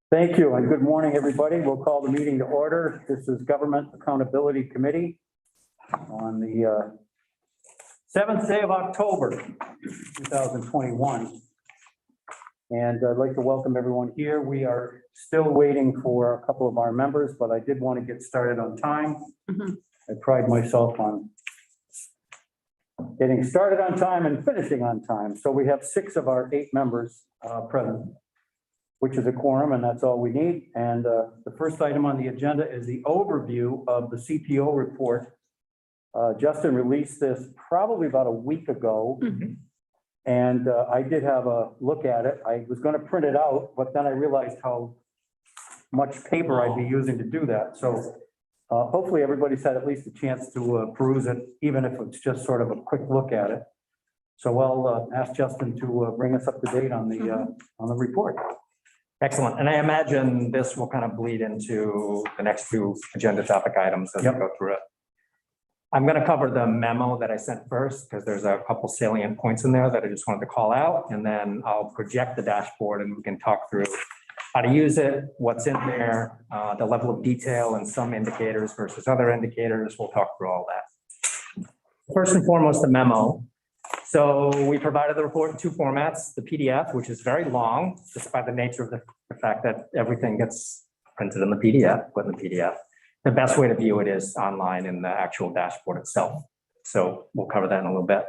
Thank you, and good morning, everybody. We'll call the meeting to order. This is Government Accountability Committee on the 7th day of October, 2021. And I'd like to welcome everyone here. We are still waiting for a couple of our members, but I did want to get started on time. I pride myself on getting started on time and finishing on time. So we have 6 of our 8 members present, which is a quorum, and that's all we need. And the first item on the agenda is the overview of the Cto report. Justin released this probably about a week ago. And I did have a look at it. I was going to print it out, but then I realized how much paper I'd be using to do that. So hopefully everybody's had at least a chance to peruse it, even if it's just sort of a quick look at it. So I'll ask Justin to bring us up to date on the report. Excellent. And I imagine this will kind of bleed into the next 2 agenda topic items as we go through it. I'm going to cover the memo that I sent first because there's a couple salient points in there that I just wanted to call out. And then I'll project the dashboard and we can talk through how to use it, what's in there, the level of detail and some indicators versus other indicators. We'll talk through all that. First and foremost, the memo. So we provided the report in 2 formats, the PDF, which is very long, just by the nature of the fact that everything gets printed in the PDF, put in the PDF. The best way to view it is online in the actual dashboard itself. So we'll cover that in a little bit.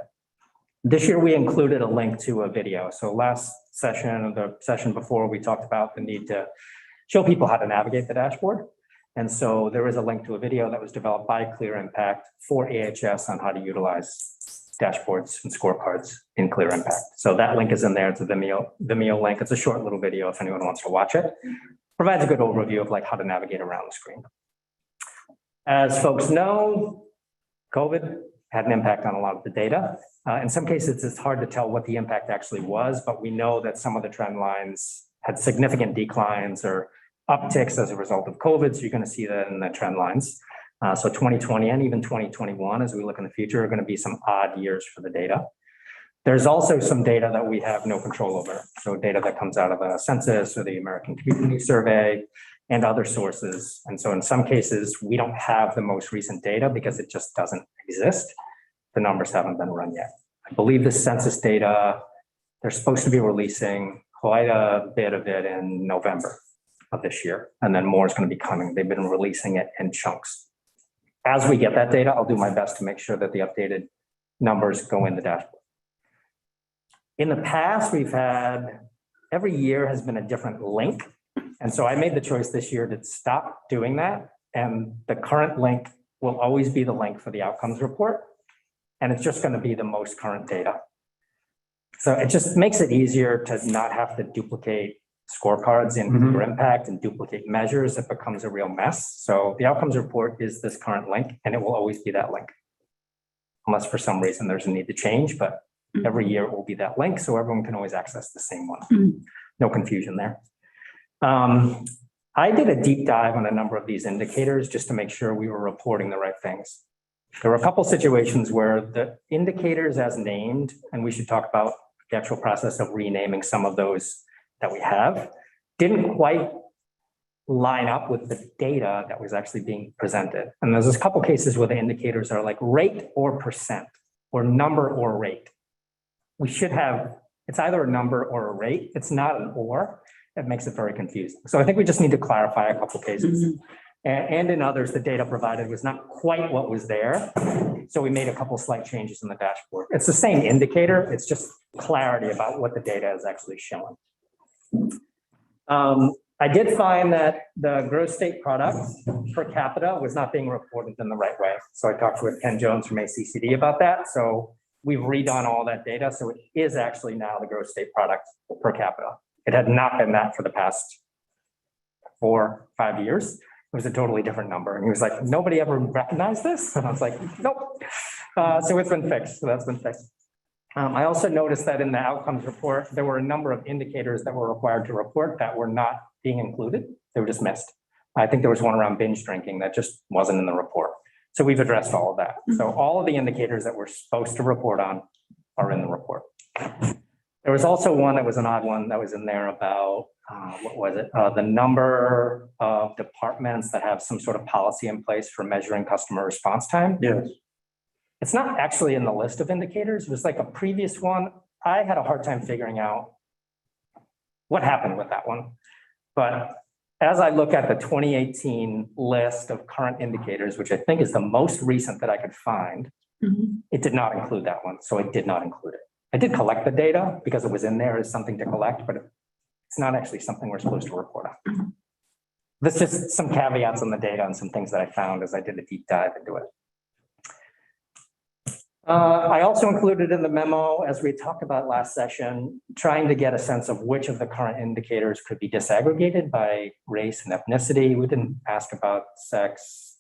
This year, we included a link to a video. So last session, or the session before, we talked about the need to show people how to navigate the dashboard. And so there is a link to a video that was developed by Clear Impact for AHS on how to utilize dashboards and scorecards in Clear Impact. So that link is in there. It's a Vimeo link. It's a short little video if anyone wants to watch it. Provides a good overview of like how to navigate around the screen. As folks know, COVID had an impact on a lot of the data. In some cases, it's hard to tell what the impact actually was, but we know that some of the trend lines had significant declines or upticks as a result of COVID. So you're going to see that in the trend lines. So 2020 and even 2021, as we look in the future, are going to be some odd years for the data. There's also some data that we have no control over. So data that comes out of the census or the American Community Survey and other sources. And so in some cases, we don't have the most recent data because it just doesn't exist. The numbers haven't been run yet. I believe the census data, they're supposed to be releasing quite a bit of it in November of this year. And then more is going to be coming. They've been releasing it in chunks. As we get that data, I'll do my best to make sure that the updated numbers go in the dashboard. In the past, we've had, every year has been a different link. And so I made the choice this year to stop doing that. And the current link will always be the link for the outcomes report. And it's just going to be the most current data. So it just makes it easier to not have to duplicate scorecards in Clear Impact and duplicate measures. It becomes a real mess. So the outcomes report is this current link, and it will always be that link. Unless for some reason there's a need to change, but every year it will be that link. So everyone can always access the same one. No confusion there. I did a deep dive on a number of these indicators just to make sure we were reporting the right things. There were a couple situations where the indicators as named, and we should talk about the actual process of renaming some of those that we have, didn't quite line up with the data that was actually being presented. And there's a couple cases where the indicators are like rate or percent or number or rate. We should have, it's either a number or a rate. It's not an or. It makes it very confusing. So I think we just need to clarify a couple cases. And in others, the data provided was not quite what was there. So we made a couple slight changes in the dashboard. It's the same indicator. It's just clarity about what the data is actually showing. I did find that the gross state product per capita was not being reported in the right way. So I talked with Ken Jones from ACCD about that. So we've redone all that data. So it is actually now the gross state product per capita. It had not been that for the past 4 or 5 years. It was a totally different number. And he was like, nobody ever recognized this? And I was like, nope. So it's been fixed. So that's been fixed. I also noticed that in the outcomes report, there were a number of indicators that were required to report that were not being included. They were just missed. I think there was one around binge drinking that just wasn't in the report. So we've addressed all of that. So all of the indicators that we're supposed to report on are in the report. There was also one that was an odd one that was in there about what what was it? The number of departments that have some sort of policy in place for measuring customer response time. Yes. It's not actually in the list of indicators. It was like a previous one. I had a hard time figuring out what happened with that one. But as I look at the 2018 list of current indicators, which I think is the most recent that I could find, it did not include that one. So I did not include it. I did collect the data because it was in there as something to collect, but it's not actually something we're supposed to report on. There's just some caveats on the data and some things that I found as I did a deep dive into it. I also included in the memo, as we talked about last session, trying to get a sense of which of the current indicators could be disaggregated by race and ethnicity. We didn't ask about sex,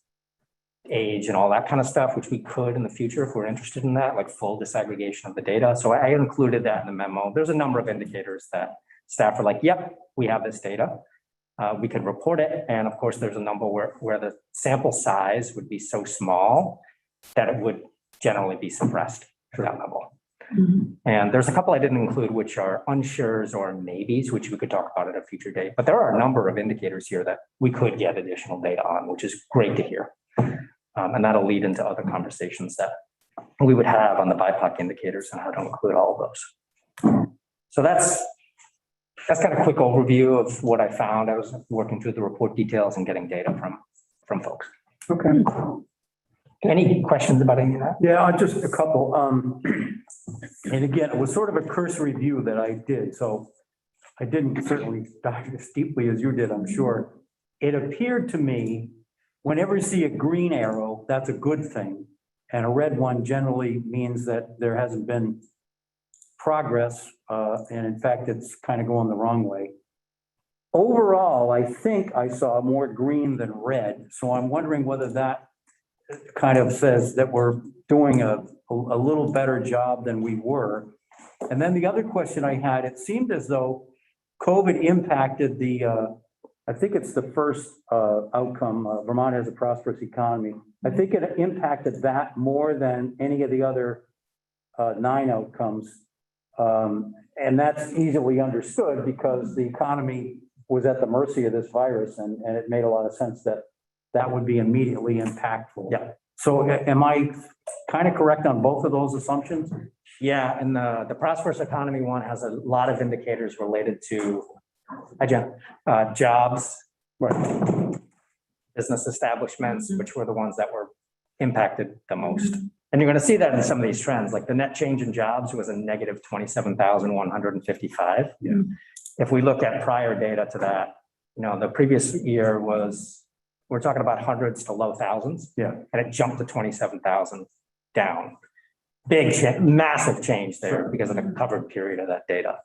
age, and all that kind of stuff, which we could in the future if we're interested in that, like full disaggregation of the data. So I included that in the memo. There's a number of indicators that staff are like, yep, we have this data. We could report it. And of course, there's a number where the sample size would be so small that it would generally be suppressed to that level. And there's a couple I didn't include, which are unsures or maybes, which we could talk about at a future date. But there are a number of indicators here that we could get additional data on, which is great to hear. And that'll lead into other conversations that we would have on the BIPOC indicators and how to include all of those. So that's kind of a quick overview of what I found. I was working through the report details and getting data from folks. Okay. Any questions about any of that? Yeah, just a couple. And again, it was sort of a cursory view that I did, so I didn't certainly dive as deeply as you did, I'm sure. It appeared to me, whenever you see a green arrow, that's a good thing. And a red one generally means that there hasn't been progress. And in fact, it's kind of going the wrong way. Overall, I think I saw more green than red. So I'm wondering whether that kind of says that we're doing a little better job than we were. And then the other question I had, it seemed as though COVID impacted the, I think it's the first outcome, Vermont has a prosperous economy. I think it impacted that more than any of the other 9 outcomes. And that's easily understood because the economy was at the mercy of this virus, and it made a lot of sense that that would be immediately impactful. Yeah. So am I kind of correct on both of those assumptions? Yeah, and the prosperous economy one has a lot of indicators related to jobs, Right. business establishments, which were the ones that were impacted the most. And you're going to see that in some of these trends, like the net change in jobs was a negative 27,155. Yeah. If we look at prior data to that, the previous year was, we're talking about hundreds to low thousands. Yeah. And it jumped to 27,000 down. Massive change there because of the covered period of that data.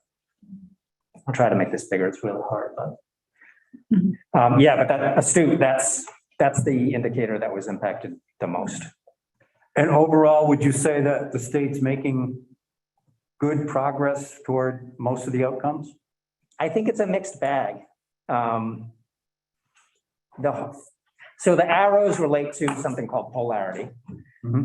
I'll try to make this bigger. It's really hard, but yeah, but that astute, that's the indicator that was impacted the most. And overall, would you say that the state's making good progress toward most of the outcomes? I think it's a mixed bag. So the arrows relate to something called polarity.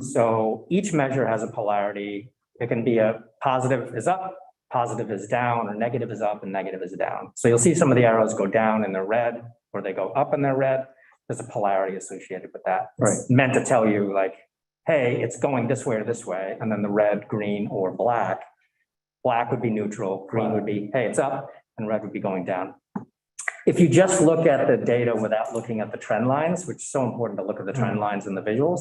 So each measure has a polarity. It can be a positive is up, positive is down, or negative is up and negative is down. So you'll see some of the arrows go down and they're red, or they go up and they're red. There's a polarity associated with that. Right. It's meant to tell you like, hey, it's going this way or this way. And then the red, green, or black. Black would be neutral, green would be, hey, it's up, and red would be going down. If you just look at the data without looking at the trend lines, which is so important to look at the trend lines and the visuals,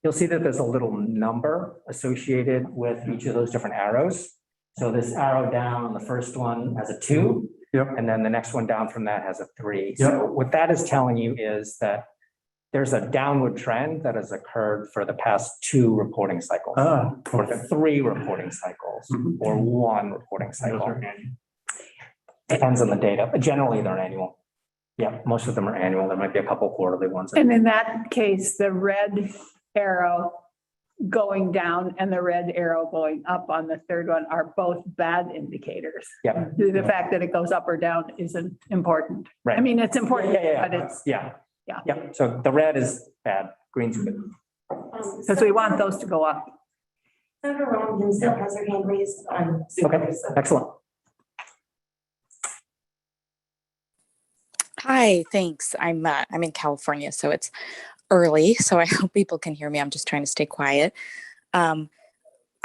you'll see that there's a little number associated with each of those different arrows. So this arrow down on the first one has a 2, and then the next one down from that has a 3. So what that is telling you is that there's a downward trend that has occurred for the past 2 reporting cycles, or 3 reporting cycles, or 1 reporting cycle. Depends on the data, but generally they're annual. Yeah, most of them are annual. There might be a couple quarterly ones. And in that case, the red arrow going down and the red arrow going up on the third one are both bad indicators. Yeah. The fact that it goes up or down isn't important. Right. I mean, it's important, Yeah. but it's, Yeah. Yeah. So the red is bad, green's good. because we want those to go up. Senator Robinson still has her hand raised on. Okay, excellent. Hi, thanks. I'm in California, so it's early, so I hope people can hear me. I'm just trying to stay quiet. Um,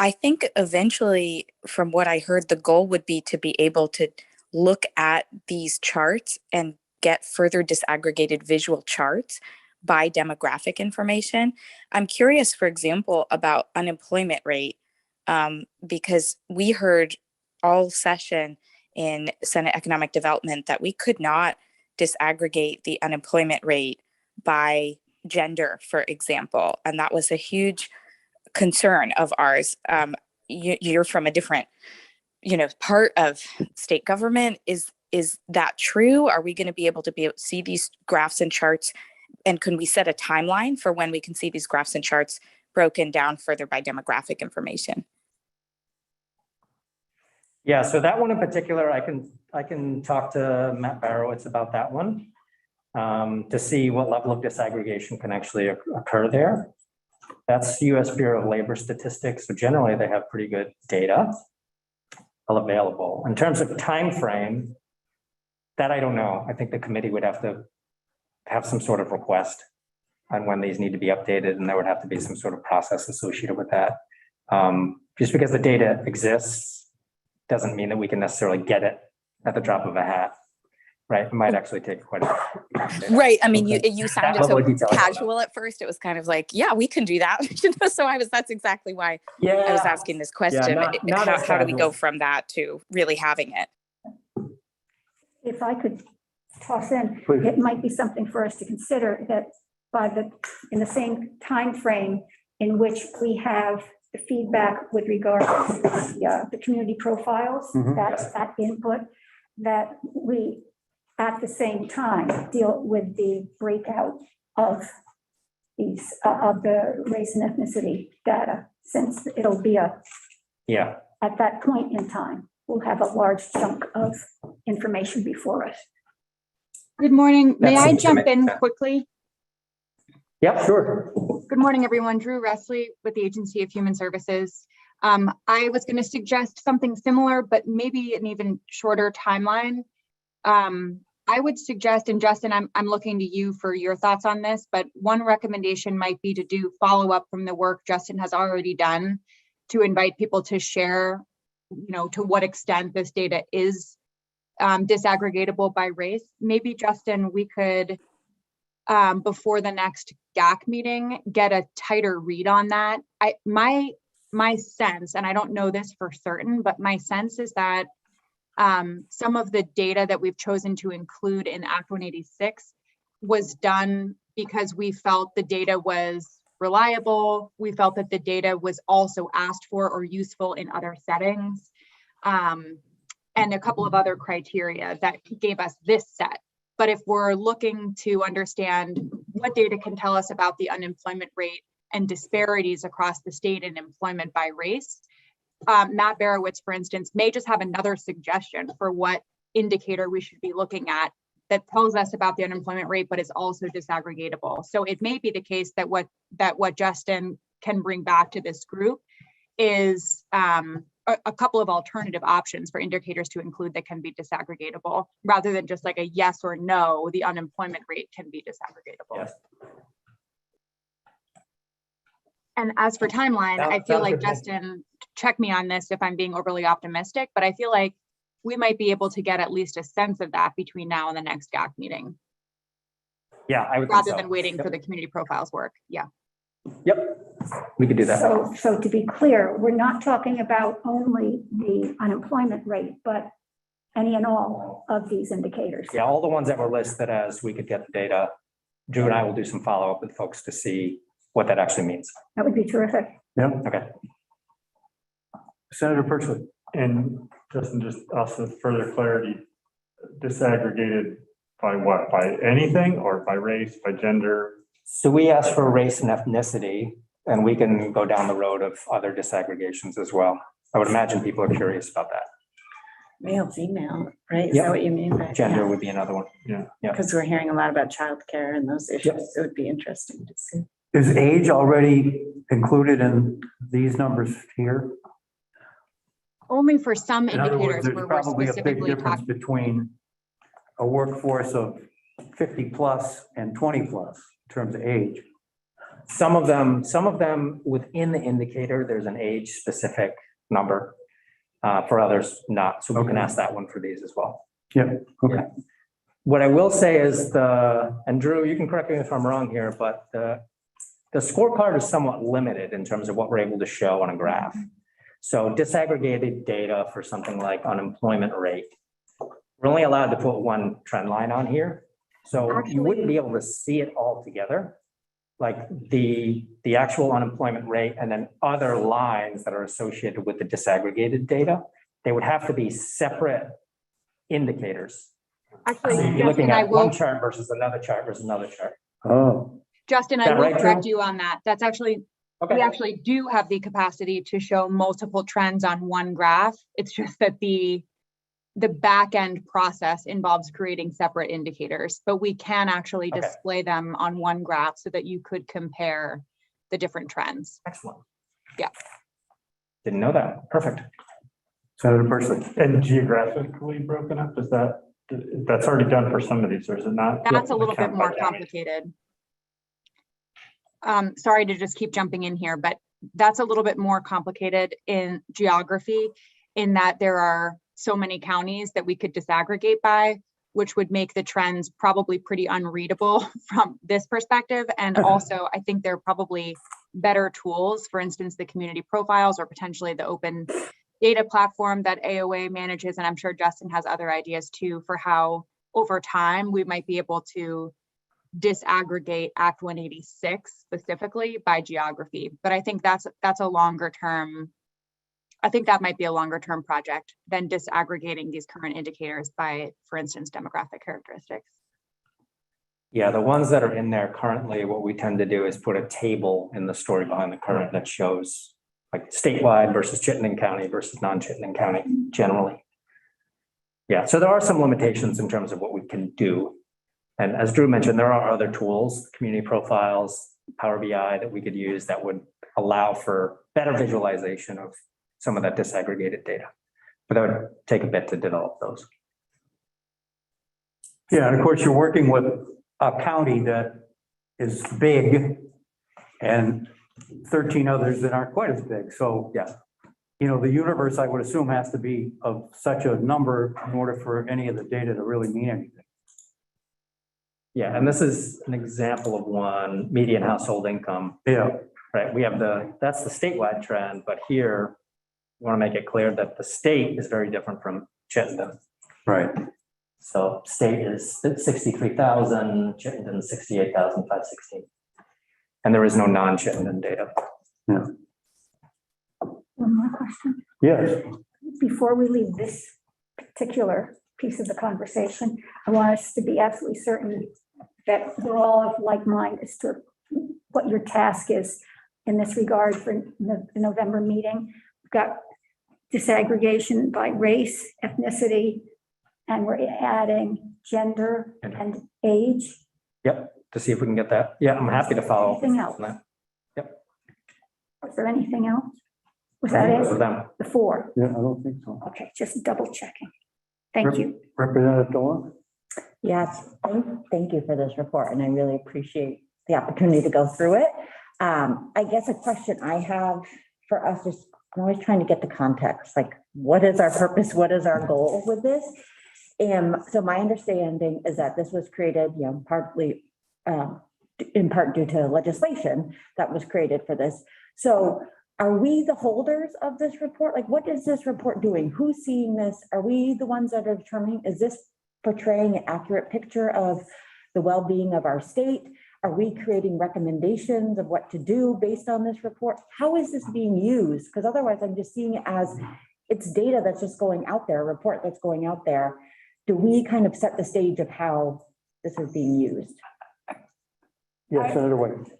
I think eventually, from what I heard, the goal would be to be able to look at these charts and get further disaggregated visual charts by demographic information. I'm curious, for example, about unemployment rate, because we heard all session in Senate Economic Development that we could not disaggregate the unemployment rate by gender, for example. And that was a huge concern of ours. You're from a different, part of state government. Is that true? Are we going to be able to see these graphs and charts? And can we set a timeline for when we can see these graphs and charts broken down further by demographic information? Yeah, so that one in particular, I can talk to Matt Barowitz about that one to see what level of disaggregation can actually occur there. That's US Bureau of Labor Statistics. So generally they have pretty good data available. In terms of time frame, that I don't know. I think the committee would have to have some sort of request on when these need to be updated, and there would have to be some sort of process associated with that. Just because the data exists doesn't mean that we can necessarily get it at the drop of a hat, right? It might actually take quite a bit. Right. I mean, Okay. you sounded That so level of detail. casual at first. It was kind of like, yeah, we can do that. So that's exactly why I was asking this question. not as How do we go casual. from that to really having it? If I could toss in, Please. it might be something for us to consider that in the same time frame in which we have the feedback with regard to the community profiles, Mhm. that input, that we at the same time deal with the breakout of these of the race and ethnicity data, since it'll be at that point in time, we'll have a large chunk of information before us. Good morning. May That I seems to jump make in sense. quickly? Yep, sure. Good morning, everyone. Drew Resley with the Agency of Human Services. I was going to suggest something similar, but maybe an even shorter timeline. I would suggest, and Justin, I'm looking to you for your thoughts on this, but one recommendation might be to do follow-up from the work Justin has already done to invite people to share, to what extent this data is disaggregatable by race. Maybe, Justin, we could, before the next GAC meeting, get a tighter read on that. My sense, and I don't know this for certain, but my sense is that some of the data that we've chosen to include in Act 186 was done because we felt the data was reliable. We felt that the data was also asked for or useful in other settings. And a couple of other criteria that gave us this set. But if we're looking to understand what data can tell us about the unemployment rate and disparities across the state in employment by race, Matt Barowitz, for instance, may just have another suggestion for what indicator we should be looking at that tells us about the unemployment rate, but is also disaggregatable. So it may be the case that what Justin can bring back to this group is a couple of alternative options for indicators to include that can be disaggregatable, rather than just like a yes or no, the unemployment rate can be disaggregatable. Yes. And as for timeline, I feel like, good. Justin, check me on this if I'm being overly optimistic, but I feel like we might be able to get at least a sense of that between now and the next GAC meeting, Yeah, I would think rather so. than waiting Yep. for the community profiles work. Yeah. Yep, we could do that. So to be clear, we're not talking about only the unemployment rate, but any and all of these indicators. Yeah, all the ones that were listed as we could get the data. Drew and I will do some follow-up with folks to see what that actually means. That would be terrific. Yeah, Okay. Senator Persley. And Justin, just also further clarity, disaggregated by what? By anything or by race, by gender? So we asked for race and ethnicity, and we can go down the road of other disaggregations as well. I would imagine people are curious about that. Male, female, right? Is Yep. that what you mean by Gender would be another one. Because we're hearing a lot about childcare and those issues. It would be interesting to see. Is age already included in these numbers here? Only for some In other words, indicators there's where we're probably a big specifically difference talking. between a workforce of 50 plus and 20 plus in terms of age. Some of them within the indicator, there's an age specific number. For others, not. So we can Okay. ask that one for these as well. Yeah, okay. What I will say is and Drew, you can correct me if I'm wrong here, but the scorecard is somewhat limited in terms of what we're able to show on a graph. So disaggregated data for something like unemployment rate, we're only allowed to put one trend line on here. So you wouldn't be able to see it all together. Like the actual unemployment rate and then other lines that are associated with the disaggregated data, they would have to be separate indicators. Actually, So you'd be Justin, looking I at one will, chart versus another chart versus another chart. Oh, Justin, Is I that will right, Drew? correct you on that. That's actually, we Okay, actually do have the capacity to show multiple trends on one graph. It's just that the back end process involves creating separate indicators, but we can actually Okay. display them on one graph so that you could compare the different trends. excellent. Yeah. Didn't know that. Perfect. Senator Bursley. And geographically broken up, that's already done for some of these, or is it not? That's a little bit Count by more county. complicated. Sorry to just keep jumping in here, but that's a little bit more complicated in geography in that there are so many counties that we could disaggregate by, which would make the trends probably pretty unreadable from this perspective. And also, I think there are probably better tools, for instance, the community profiles or potentially the open data platform that AOA manages. And I'm sure Justin has other ideas too for how over time we might be able to disaggregate Act 186 specifically by geography. But I think that's a longer term. I think that might be a longer term project than disaggregating these current indicators by, for instance, demographic characteristics. Yeah, the ones that are in there currently, what we tend to do is put a table in the story behind the curve that shows like statewide versus Chittenden County versus non-Chittenden County generally. Yeah, so there are some limitations in terms of what we can do. And as Drew mentioned, there are other tools, community profiles, Power BI that we could use that would allow for better visualization of some of that disaggregated data. But that would take a bit to develop those. Yeah, and of course, you're working with a county that is big and 13 others that aren't quite as big. So, Yeah. you know, the universe, I would assume, has to be of such a number in order for any of the data to really mean anything. Yeah, and this is an example of one, median household income, Yeah, right? We have that's the statewide trend, but here we want to make it clear that the state is very different from Chittenden. right. So state is 63,000, Chittenden 68,516. And there is no non-Chittenden data. One more question. Yes, Before we leave this particular piece of the conversation, I want us to be absolutely certain that we're all of like mind as to what your task is in this regard for the November meeting. We've got disaggregation by race, ethnicity, and we're adding gender and age. Yep, to see if we can get that. Yeah, I'm happy to follow up Anything else? on that. Was there anything else? Was that For it? them. The four? yeah, I don't think so. Okay, just double checking. Thank you. Representative Dolan? Yes, thank you for this report, and I really appreciate the opportunity to go through it. I guess a question I have for us is, I'm always trying to get the context, like what is our purpose? What is our goal with this? And so my understanding is that this was created, partly in part due to legislation that was created for this. So are we the holders of this report? Like, what is this report doing? Who's seeing this? Are we the ones that are determining, is this portraying an accurate picture of the well-being of our state? Are we creating recommendations of what to do based on this report? How is this being used? Because otherwise I'm just seeing it as it's data that's just going out there, a report that's going out there. Do we kind of set the stage of how this is being used? Yes, Senator White.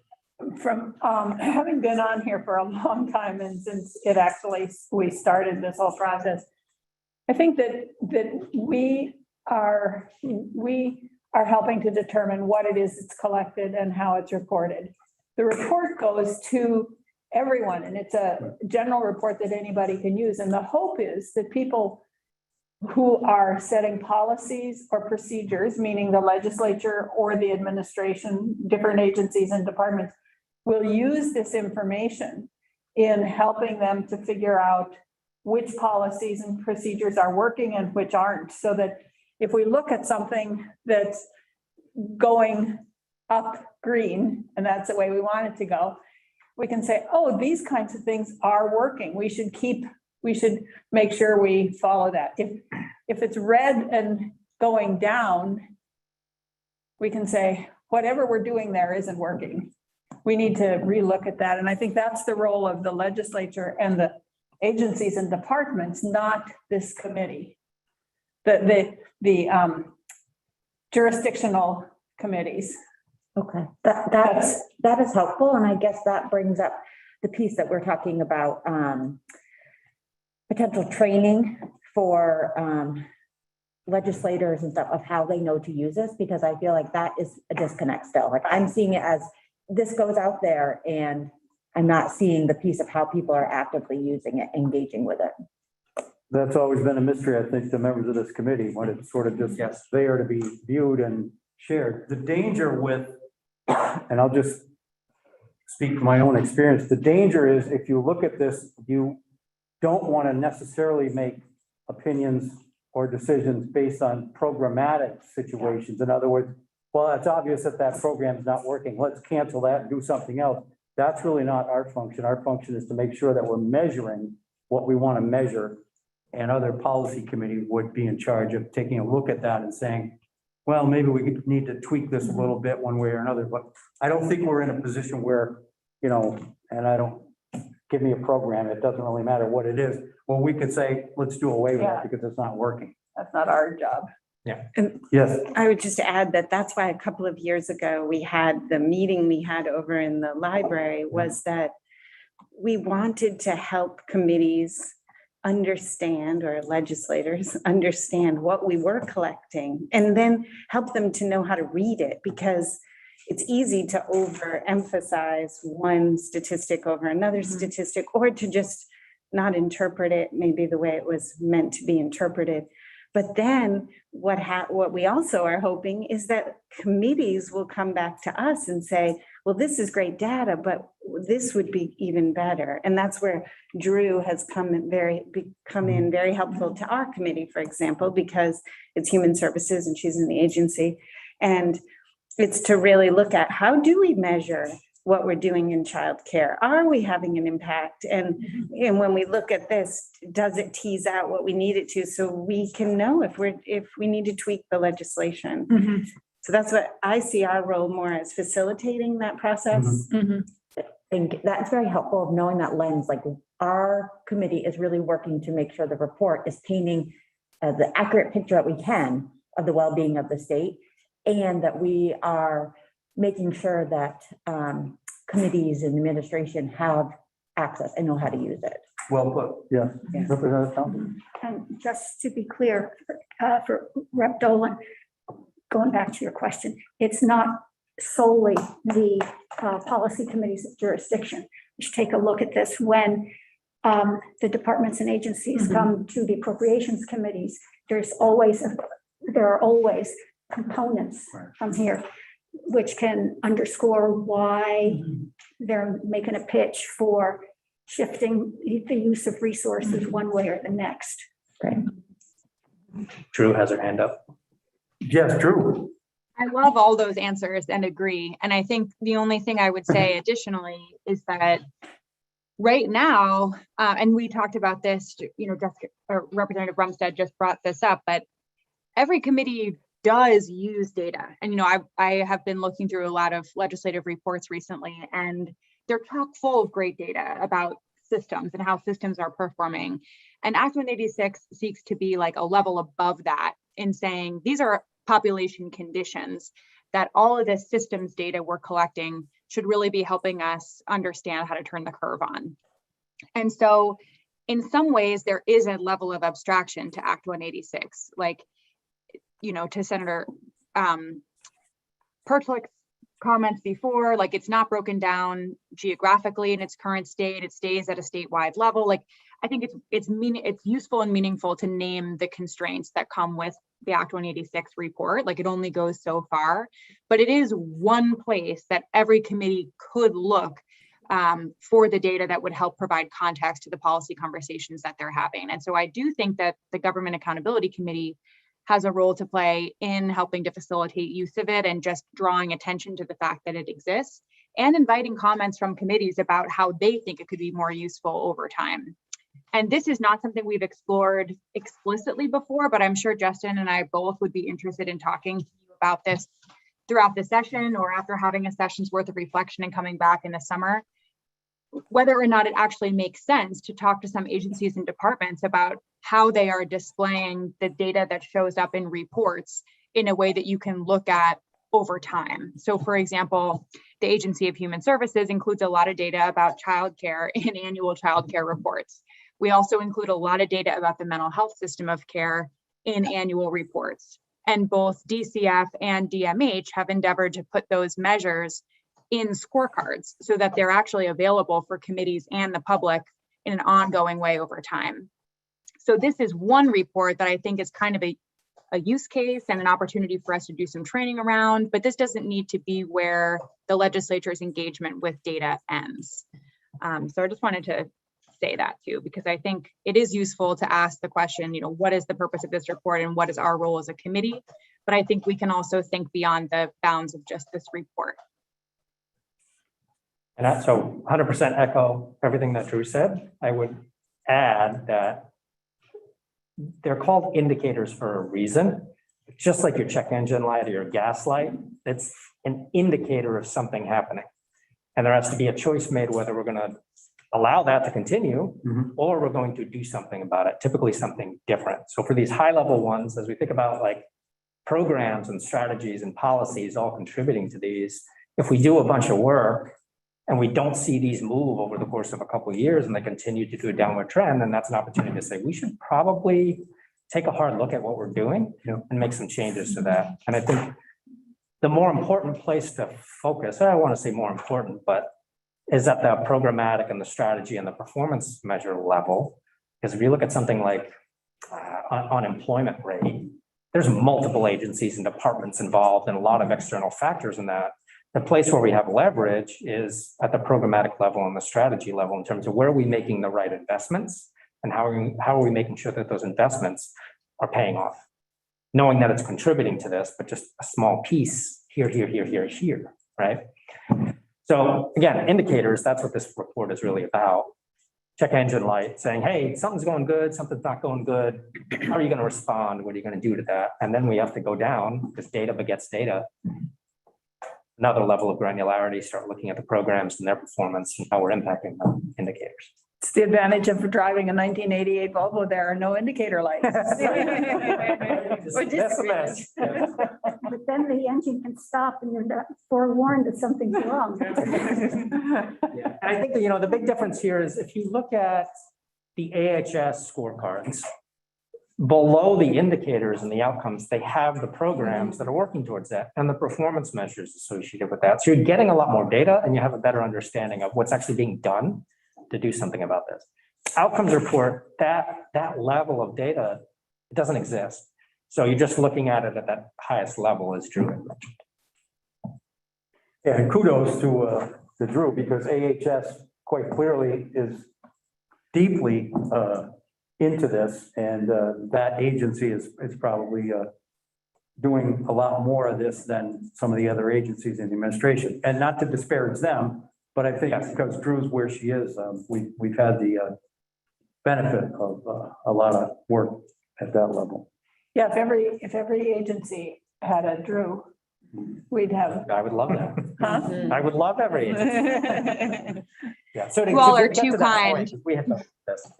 From having been on here for a long time and since we started this whole process, I think that we are helping to determine what it is that's collected and how it's reported. The report goes to everyone and it's a general report that anybody can use. And the hope is that people who are setting policies or procedures, meaning the legislature or the administration, different agencies and departments, will use this information in helping them to figure out which policies and procedures are working and which aren't. So that if we look at something that's going up green, and that's the way we want it to go, we can say, oh, these kinds of things are working. We should make sure we follow that. If it's red and going down, we can say, whatever we're doing there isn't working. We need to relook at that. And I think that's the role of the legislature and the agencies and departments, not this committee. The jurisdictional committees. Okay, that is helpful. And I guess that brings up the piece that we're talking about, potential training for legislators and stuff of how they know to use this, because I feel like that is a disconnect still. Like I'm seeing it as this goes out there and I'm not seeing the piece of how people are actively using it, engaging with it. That's always been a mystery, I think, to members of this committee, when it's sort of just there to be viewed and shared. The danger with, and I'll just speak from my own experience, the danger is if you look at this, you don't want to necessarily make opinions or decisions based on programmatic situations. In other words, well, it's obvious that that program's not working. Let's cancel that and do something else. That's really not our function. Our function is to make sure that we're measuring what we want to measure. And other policy committee would be in charge of taking a look at that and saying, well, maybe we need to tweak this a little bit one way or another. But I don't think we're in a position where, and give me a program, it doesn't really matter what it is. Well, we could say, let's do away with it because it's not working. That's not our job. And Yes. I would just add that that's why a couple of years ago, we had the meeting we had over in the library, was that we wanted to help committees understand, or legislators understand what we were collecting, and then help them to know how to read it, because it's easy to overemphasize one statistic over another statistic, or to just not interpret it maybe the way it was meant to be interpreted. But then what we also are hoping is that committees will come back to us and say, well, this is great data, but this would be even better. And that's where Drew has become in very helpful to our committee, for example, because it's human services and she's in the agency. And it's to really look at, how do we measure what we're doing in childcare? Are we having an impact? And when we look at this, does it tease out what we need it to, so we can know if we need to tweak the legislation? So that's what I see our role more as, facilitating that process. I think that's very helpful of knowing that lens. Like our committee is really working to make sure the report is painting the accurate picture that we can of the well-being of the state, and that we are making sure that committees and administration have access and know how to use it. Well put, yeah. Representative Thompson? And just to be clear, for Rep. Dolan, going back to your question, it's not solely the policy committee's jurisdiction. We should take a look at this when the departments and agencies come to the appropriations committees. There are always components from here which can underscore why they're making a pitch for shifting the use of resources one way or the next. Great. Drew has her hand up. Yes, Drew. I love all those answers and agree. And I think the only thing I would say additionally is that right now, and we talked about this, Representative Rumstead just brought this up, but every committee does use data. And, I have been looking through a lot of legislative reports recently, and they're chock full of great data about systems and how systems are performing. And Act 186 seeks to be like a level above that in saying these are population conditions that all of this systems data we're collecting should really be helping us understand how to turn the curve on. And so in some ways, there is a level of abstraction to Act 186, like, to Senator Pertlick's comments before, like it's not broken down geographically in its current state, it stays at a statewide level. Like I think it's useful and meaningful to name the constraints that come with the Act 186 report. Like, it only goes so far, but it is one place that every committee could look for the data that would help provide context to the policy conversations that they're having. And so I do think that the Government Accountability Committee has a role to play in helping to facilitate use of it and just drawing attention to the fact that it exists and inviting comments from committees about how they think it could be more useful over time. And this is not something we've explored explicitly before, but I'm sure Justin and I both would be interested in talking to you about this throughout the session or after having a session's worth of reflection and coming back in the summer, whether or not it actually makes sense to talk to some agencies and departments about how they are displaying the data that shows up in reports in a way that you can look at over time. So for example, the Agency of Human Services includes a lot of data about childcare in annual childcare reports. We also include a lot of data about the mental health system of care in annual reports. And both DCF and DMH have endeavored to put those measures in scorecards so that they're actually available for committees and the public in an ongoing way over time. So this is one report that I think is kind of a use case and an opportunity for us to do some training around, but this doesn't need to be where the legislature's engagement with data ends. So I just wanted to say that too, because I think it is useful to ask the question, you know, what is the purpose of this report and what is our role as a committee? But I think we can also think beyond the bounds of just this report. And so 100% echo everything that Drew said. I would add that they're called indicators for a reason. Just like your check engine light or your gas light, it's an indicator of something happening. And there has to be a choice made whether we're going to allow that to continue or we're going to do something about it, typically something different. So for these high level ones, as we think about like programs and strategies and policies all contributing to these, if we do a bunch of work and we don't see these move over the course of a couple of years and they continue to do a downward trend, then that's an opportunity to say we should probably take a hard look at what we're doing and make some changes to that. And I think the more important place to focus, I don't want to say more important, but is at the programmatic and the strategy and the performance measure level. Because if you look at something like unemployment rate, there's multiple agencies and departments involved and a lot of external factors in that. The place where we have leverage is at the programmatic level and the strategy level in terms of where are we making the right investments and how are we making sure that those investments are paying off, knowing that it's contributing to this, but just a small piece here, right? So again, indicators, that's what this report is really about. Check engine light saying, hey, something's going good, something's not going good. How are you going to respond? What are you going to do to that? And then we have to go down because data begets data. Another level of granularity, start looking at the programs and their performance and how we're impacting the indicators. It's the advantage of driving a 1988 Volvo. There are no indicator lights. That's a mess. But then the engine can stop and you're not forewarned that something's wrong. Yeah. And I think that, you know, the big difference here is if you look at the AHS scorecards, below the indicators and the outcomes, they have the programs that are working towards that and the performance measures associated with that. So you're getting a lot more data and you have a better understanding of what's actually being done to do something about this. Outcomes report, that level of data, it doesn't exist. So you're just looking at it at that highest level, as Drew had mentioned. Yeah, and kudos to Drew, because AHS quite clearly is deeply into this, and that agency is probably doing a lot more of this than some of the other agencies in the administration. And not to disparage them, but I think because Drew's where she is, we've had the benefit of a lot of work at that level. Yeah, if every agency had a Drew, we'd have. I would love that. Huh? I would love every agency. Yeah. So You all are get to too that kind. point, we have to this.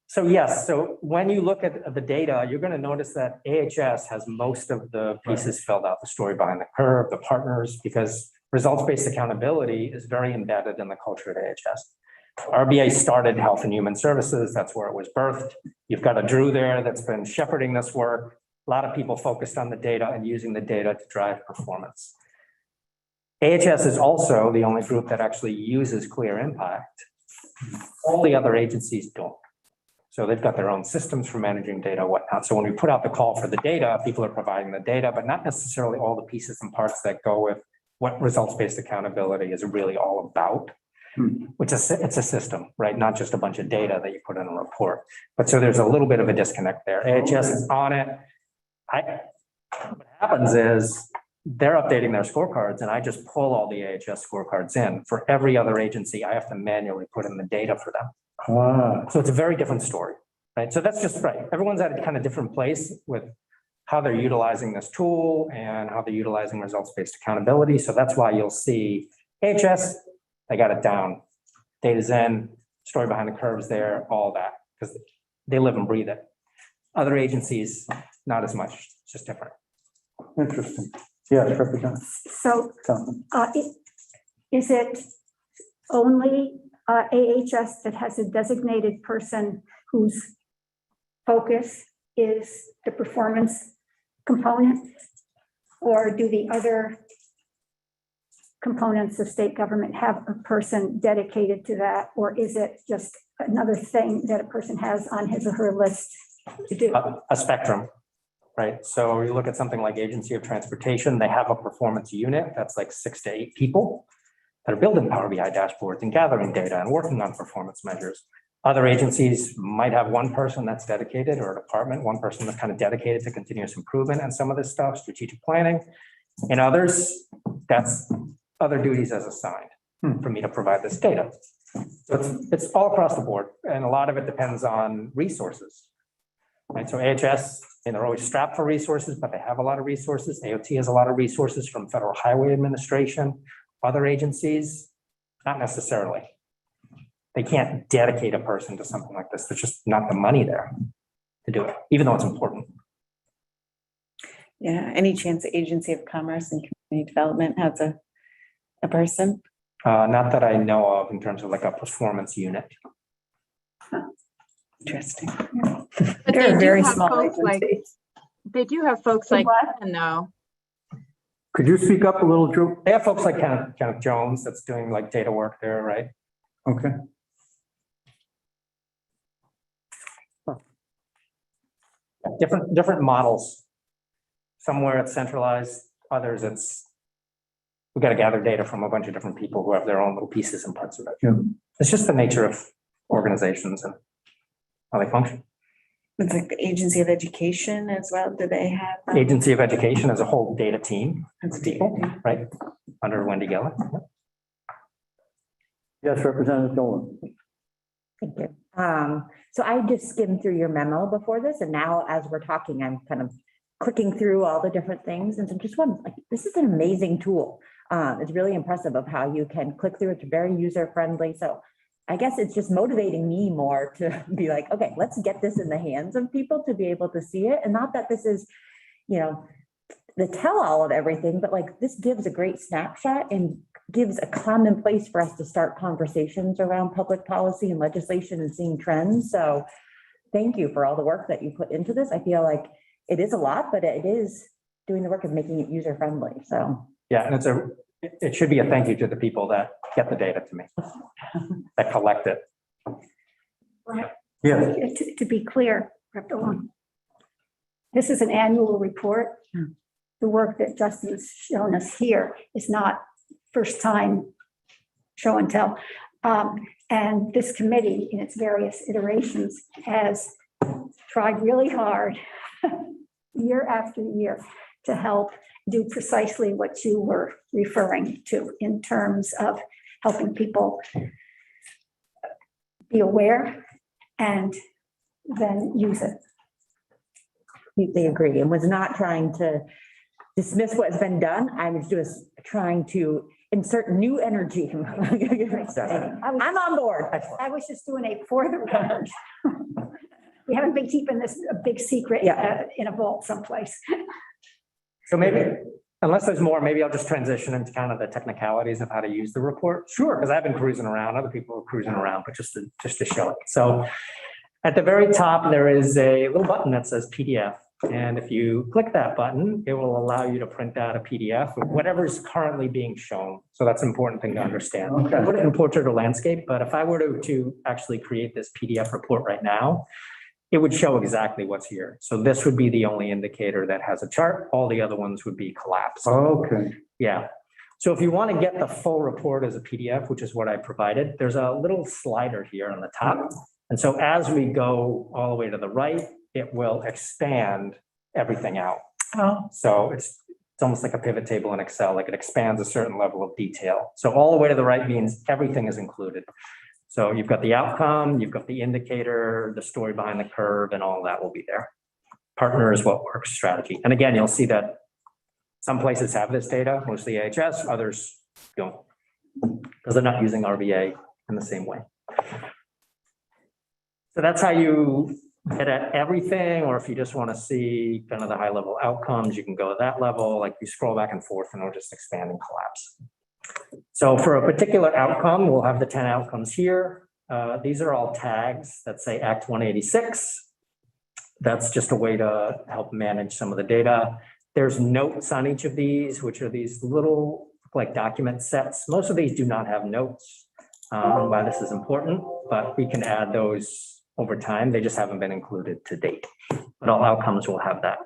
So yes, so when you look at the data, you're going to notice that AHS has most of the pieces filled out, the story behind the curve, the partners, because results-based accountability is very embedded in the culture at AHS. RBA started Health and Human Services. That's where it was birthed. You've got a Drew there that's been shepherding this work. A lot of people focused on the data and using the data to drive performance. AHS is also the only group that actually uses clear impact All the other agencies don't. So they've got their own systems for managing data, whatnot. So when we put out the call for the data, people are providing the data, but not necessarily all the pieces and parts that go with what results-based accountability is really all about. Which is, it's a system, right? Not just a bunch of data that you put in a report. But so there's a little bit of a disconnect there. AHS is on it. What happens is they're updating their scorecards and I just pull all the AHS scorecards in. For every other agency, I have to manually put in the data for them. So it's a very different story, right? So that's just right. Everyone's at a kind of different place with how they're utilizing this tool and how they're utilizing results-based accountability. So that's why you'll see AHS, they got it down. Data's in, story behind the curves there, all that, because they live and breathe it. Other agencies, not as much, it's just different. Interesting. Yes, Representative. So Thompson. is it only AHS that has a designated person whose focus is the performance component? Or do the other components of state government have a person dedicated to that? Or is it just another thing that a person has on his or her list to do? A spectrum, right? So you look at something like Agency of Transportation, they have a performance unit that's like 6 to 8 people that are building Power BI dashboards and gathering data and working on performance measures. Other agencies might have one person that's dedicated, or a department, one person that's kind of dedicated to continuous improvement and some of this stuff, strategic planning. In others, that's other duties as assigned for me to provide this data. So it's all across the board, and a lot of it depends on resources. Right, so AHS, and they're always strapped for resources, but they have a lot of resources. AOT has a lot of resources from Federal Highway Administration. Other agencies, not necessarily. They can't dedicate a person to something like this. There's just not the money there to do it, even though it's important. Yeah, any chance the Agency of Commerce and Community Development has a person? Not that I know of in terms of like a performance unit. Interesting. But They're they a do very have small folks like, agency. they do have folks like Ken though. Could you speak up a little, Drew? They have folks like Kenneth Jones that's doing like data work there, right? Okay. Different models. Somewhere it's centralized, others we got to gather data from a bunch of different people who have their own little pieces and parts of it. Yeah. It's just the nature of organizations and how they function. It's like the Agency of Education as well. Do they have? Agency of Education as a whole data team, That's people, right? Under Wendy Geller. Yes, Representative Dolan. Thank you. So I just skimmed through your memo before this, and now as we're talking, I'm kind of clicking through all the different things. And so just one, like, this is an amazing tool. It's really impressive of how you can click through. It's very user-friendly. So I guess it's just motivating me more to be like, okay, let's get this in the hands of people to be able to see it. And not that this is, the tell-all of everything, but like this gives a great snapshot and gives a common place for us to start conversations around public policy and legislation and seeing trends. So thank you for all the work that you put into this. I feel like it is a lot, but it is doing the work of making it user-friendly. So Yeah, and it should be a thank you to the people that get the data to me, that collect it. Yeah. To be clear, Rep. Dolan, this is an annual report. The work that Justin's shown us here is not first time show and tell. And this committee in its various iterations has tried really hard year after year to help do precisely what you were referring to in terms of helping people be aware and then use it. completely agree, and was not trying to dismiss what has been done. I was just trying to insert new energy. I'm on board. I was just doing a for the record. We haven't been keeping this a big secret in a vault someplace. So maybe, unless there's more, maybe I'll just transition into kind of the technicalities of how to use the report. Sure. Because I've been cruising around, other people are cruising around, but just to show it. So at the very top, there is a little button that says PDF. And if you click that button, it will allow you to print out a PDF of whatever is currently being shown. So that's an important thing to understand. Okay. I put it in portrait or landscape, but if I were to actually create this PDF report right now, it would show exactly what's here. So this would be the only indicator that has a chart. All the other ones would be collapsed. Okay. Yeah. So if you want to get the full report as a PDF, which is what I provided, there's a little slider here on the top. And so as we go all the way to the right, it will expand everything out. Oh, So it's almost like a pivot table in Excel, like it expands a certain level of detail. So all the way to the right means everything is included. So you've got the outcome, you've got the indicator, the story behind the curve, and all that will be there. Partner is what works strategy. And again, you'll see that some places have this data, mostly AHS, others don't, because they're not using RVA in the same way. So that's how you get at everything, or if you just want to see kind of the high level outcomes, you can go to that level, like you scroll back and forth and it'll just expand and collapse. So for a particular outcome, we'll have the 10 outcomes here. These are all tags that say Act 186. That's just a way to help manage some of the data. There's notes on each of these, which are these little like document sets. Most of these do not have notes. Why this is important, but we can add those over time. They just haven't been included to date, but all outcomes will have that.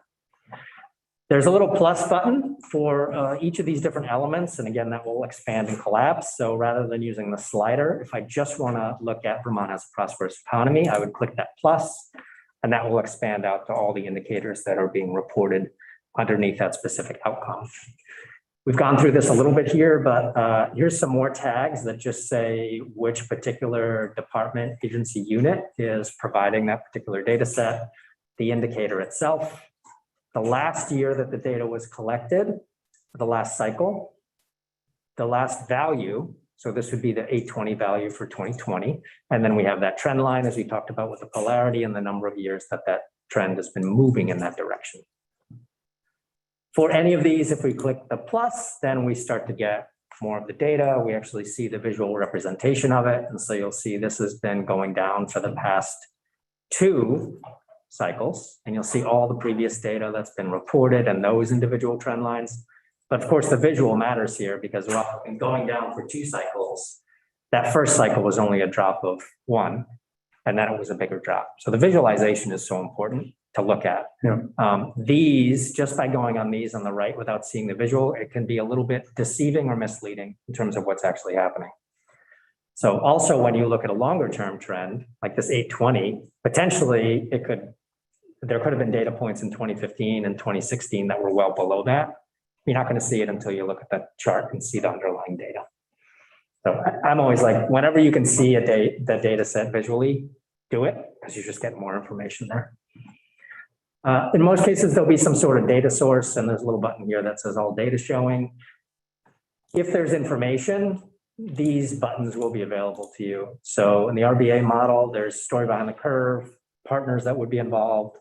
There's a little plus button for each of these different elements. And again, that will expand and collapse. So rather than using the slider, if I just want to look at Vermont as a prosperous economy, I would click that plus, and that will expand out to all the indicators that are being reported underneath that specific outcome. We've gone through this a little bit here, but here's some more tags that just say which particular department, agency, unit is providing that particular data set, the indicator itself, the last year that the data was collected, the last cycle, the last value. So this would be the 820 value for 2020. And then we have that trend line, as we talked about, with the polarity and the number of years that that trend has been moving in that direction. For any of these, if we click the plus, then we start to get more of the data. We actually see the visual representation of it. And so you'll see this has been going down for the past 2 cycles, and you'll see all the previous data that's been reported and those individual trend lines. But of course, the visual matters here because we're going down for 2 cycles. That first cycle was only a drop of 1, and then it was a bigger drop. So the visualization is so important to look at. Yeah. These, just by going on these on the right without seeing the visual, it can be a little bit deceiving or misleading in terms of what's actually happening. So also when you look at a longer term trend, like this 820, potentially there could have been data points in 2015 and 2016 that were well below that. You're not going to see it until you look at that chart and see the underlying data. So I'm always like, whenever you can see the data set visually, do it, because you just get more information there. In most cases, there'll be some sort of data source, and there's a little button here that says all data showing. If there's information, these buttons will be available to you. So in the RBA model, there's story behind the curve, partners that would be involved,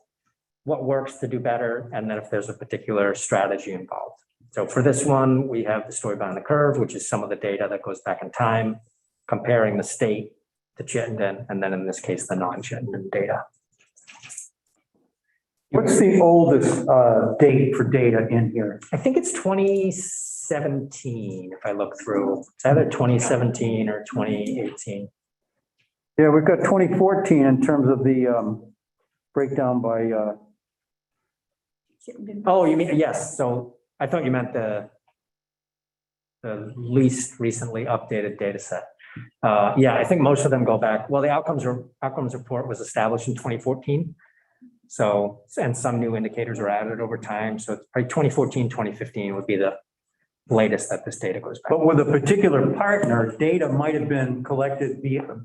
what works to do better, and then if there's a particular strategy involved. So for this one, we have the story behind the curve, which is some of the data that goes back in time, comparing the state, the Chittenden, and then in this case, the non-Chittenden data. What's the oldest date for data in here? I think it's 2017, if I look through. It's either 2017 or 2018. Yeah, we've got 2014 in terms of the breakdown by. Oh, you mean, yes. So I thought you meant the least recently updated data set. Yeah, I think most of them go back. Well, the outcomes report was established in 2014. So, and some new indicators are added over time. So it's probably 2014, 2015 would be the latest that this data goes back. But with a particular partner, data might have been collected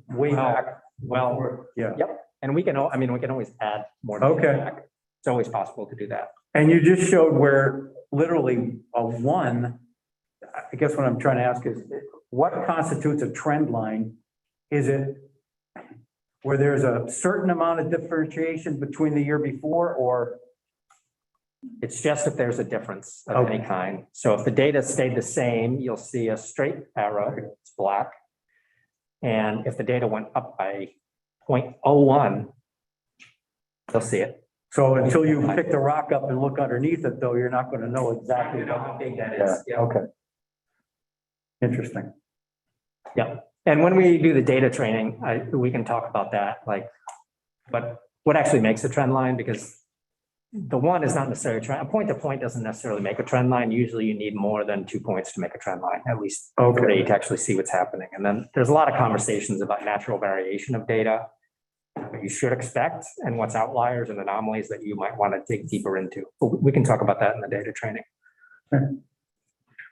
way back. Well, Yeah. yep. And we can always add more. data Okay. back. It's always possible to do that. And you just showed where literally a 1, I guess what I'm trying to ask is, what constitutes a trend line? Is it where there's a certain amount of differentiation between the year before, or? It's just if there's a difference of any kind. So if the data stayed the same, you'll see a straight arrow, it's black. And if the data went up by 0.01, you'll see it. So until you pick the rock up and look underneath it, though, you're not going to know exactly how big that Yeah, is. Yeah. okay. Interesting. And when we do the data training, we can talk about that, like, but what actually makes a trend line, because the one is not necessarily a point to point doesn't necessarily make a trend line. Usually you need more than 2 points to make a trend line, at least Okay. to actually see what's happening. And then there's a lot of conversations about natural variation of data, what you should expect, and what's outliers and anomalies that you might want to dig deeper into. But we can talk about that in the data training.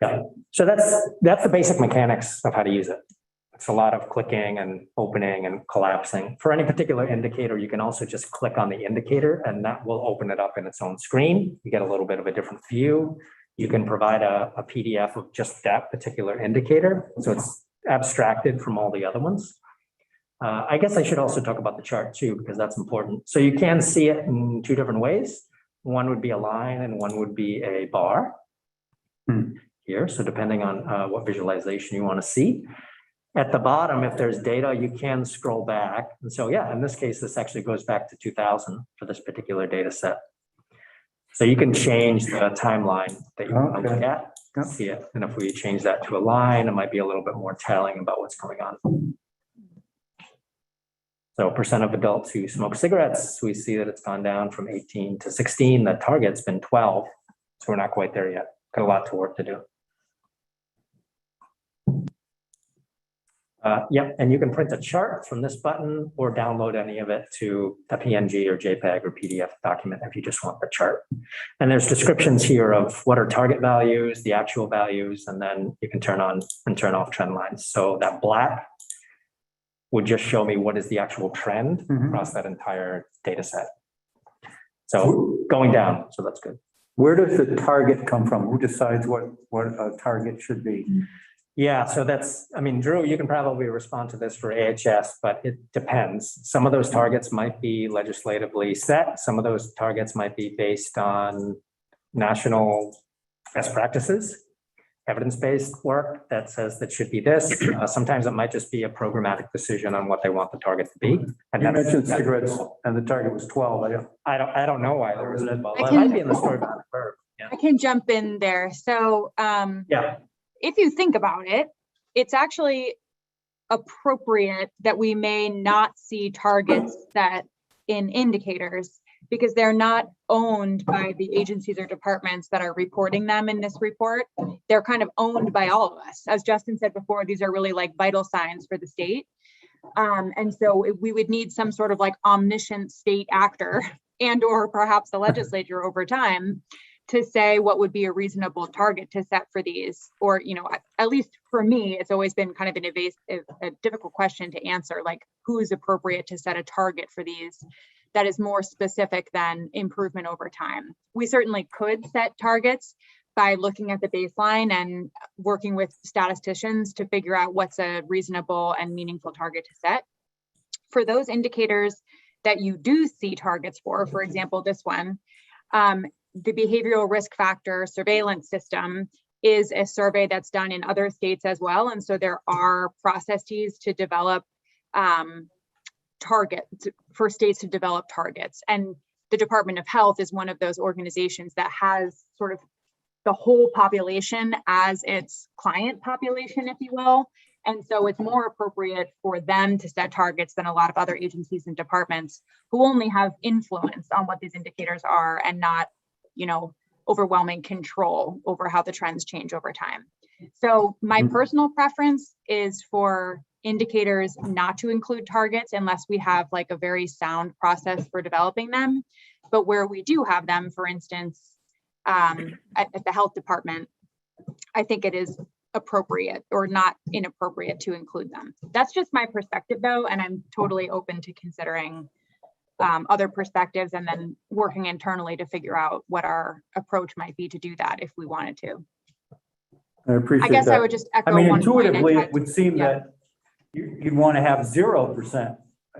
Yeah, so that's the basic mechanics of how to use it. It's a lot of clicking and opening and collapsing. For any particular indicator, you can also just click on the indicator and that will open it up in its own screen. You get a little bit of a different view. You can provide a PDF of just that particular indicator. So it's abstracted from all the other ones. I guess I should also talk about the chart too, because that's important. So you can see it in two different ways. One would be a line and one would be a bar here. So depending on what visualization you want to see. At the bottom, if there's data, you can scroll back. And so, yeah, in this case, this actually goes back to 2000 for this particular data set. So you can change the timeline that you want to look at, see it. And if we change that to a line, it might be a little bit more telling about what's going on. So percent of adults who smoke cigarettes, we see that it's gone down from 18 to 16. The target's been 12. So we're not quite there yet. Got a lot to work to do. Yep, and you can print a chart from this button or download any of it to a PNG or JPEG or PDF document if you just want the chart. And there's descriptions here of what are target values, the actual values, and then you can turn on and turn off trend lines. So that black would just show me what is the actual trend across that entire data set. So going down, so that's good. Where does the target come from? Who decides what a target should be? Yeah, so that's, I mean, Drew, you can probably respond to this for AHS, but it depends. Some of those targets might be legislatively set. Some of those targets might be based on national best practices, evidence-based work that says that should be this. Sometimes it might just be a programmatic decision on what they want the target to be. And You mentioned cigarettes and the target was 12. I don't know why there was a 12. I It might be in the story about the curve. Yeah. I can jump in there. So Yeah. if you think about it, it's actually appropriate that we may not see targets set in indicators because they're not owned by the agencies or departments that are reporting them in this report. They're kind of owned by all of us. As Justin said before, these are really like vital signs for the state. And so we would need some sort of like omniscient state actor and or perhaps the legislature over time to say what would be a reasonable target to set for these, or, you know, at least for me, it's always been kind of an evasive, a difficult question to answer, like who is appropriate to set a target for these that is more specific than improvement over time. We certainly could set targets by looking at the baseline and working with statisticians to figure out what's a reasonable and meaningful target to set. For those indicators that you do see targets for example, this one, the behavioral risk factor surveillance system is a survey that's done in other states as well. And so there are processes to develop targets for states to develop targets. And the Department of Health is one of those organizations that has sort of the whole population as its client population, if you will. And so it's more appropriate for them to set targets than a lot of other agencies and departments who only have influence on what these indicators are and not, you know, overwhelming control over how the trends change over time. So my personal preference is for indicators not to include targets unless we have like a very sound process for developing them. But where we do have them, for instance, at the health department, I think it is appropriate or not inappropriate to include them. That's just my perspective though, and I'm totally open to considering other perspectives and then working internally to figure out what our approach might be to do that if we wanted to. I appreciate I guess that. I would just echo I mean, one point. intuitively, it would seem that you'd want to have 0%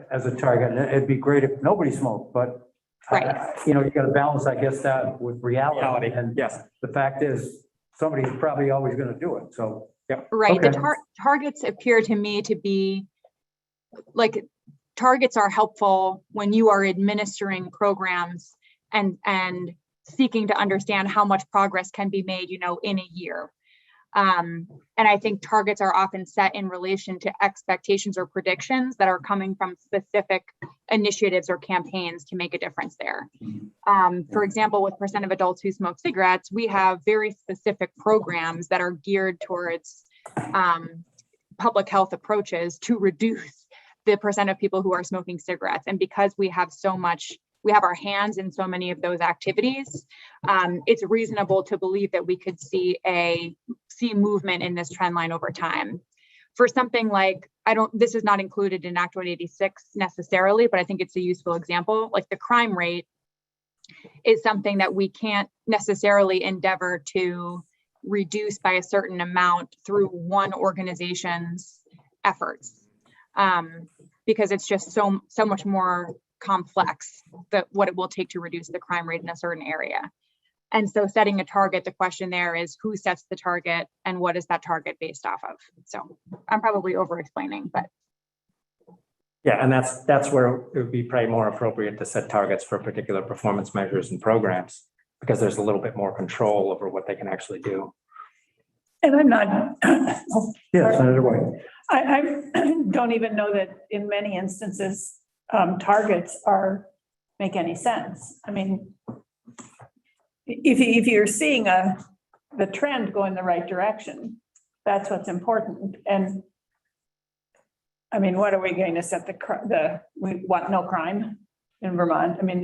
as a target. And it'd be great if nobody smoked, but Right. you know, you got to balance, I guess, that with reality. And Yes. the fact is, somebody's probably always going to do it. So, yeah. Right. Okay. The targets appear to me to be like targets are helpful when you are administering programs and seeking to understand how much progress can be made, in a year. And I think targets are often set in relation to expectations or predictions that are coming from specific initiatives or campaigns to make a difference there. For example, with % of adults who smoke cigarettes, we have very specific programs that are geared towards public health approaches to reduce the % of people who are smoking cigarettes. And because we have our hands in so many of those activities, it's reasonable to believe that we could see movement in this trend line over time. For something like, this is not included in Act 186 necessarily, but I think it's a useful example. Like the crime rate is something that we can't necessarily endeavor to reduce by a certain amount through one organization's efforts, because it's just so much more complex what it will take to reduce the crime rate in a certain area. And so setting a target, the question there is who sets the target and what is that target based off of? So I'm probably over explaining, but. Yeah, and that's where it would be probably more appropriate to set targets for particular performance measures and programs, because there's a little bit more control over what they can actually do. And I'm not. Yes, Senator White. I don't even know that in many instances, targets make any sense. I mean, if you're seeing the trend go in the right direction, that's what's important. And I mean, what are we going to set we want no crime in Vermont? I mean,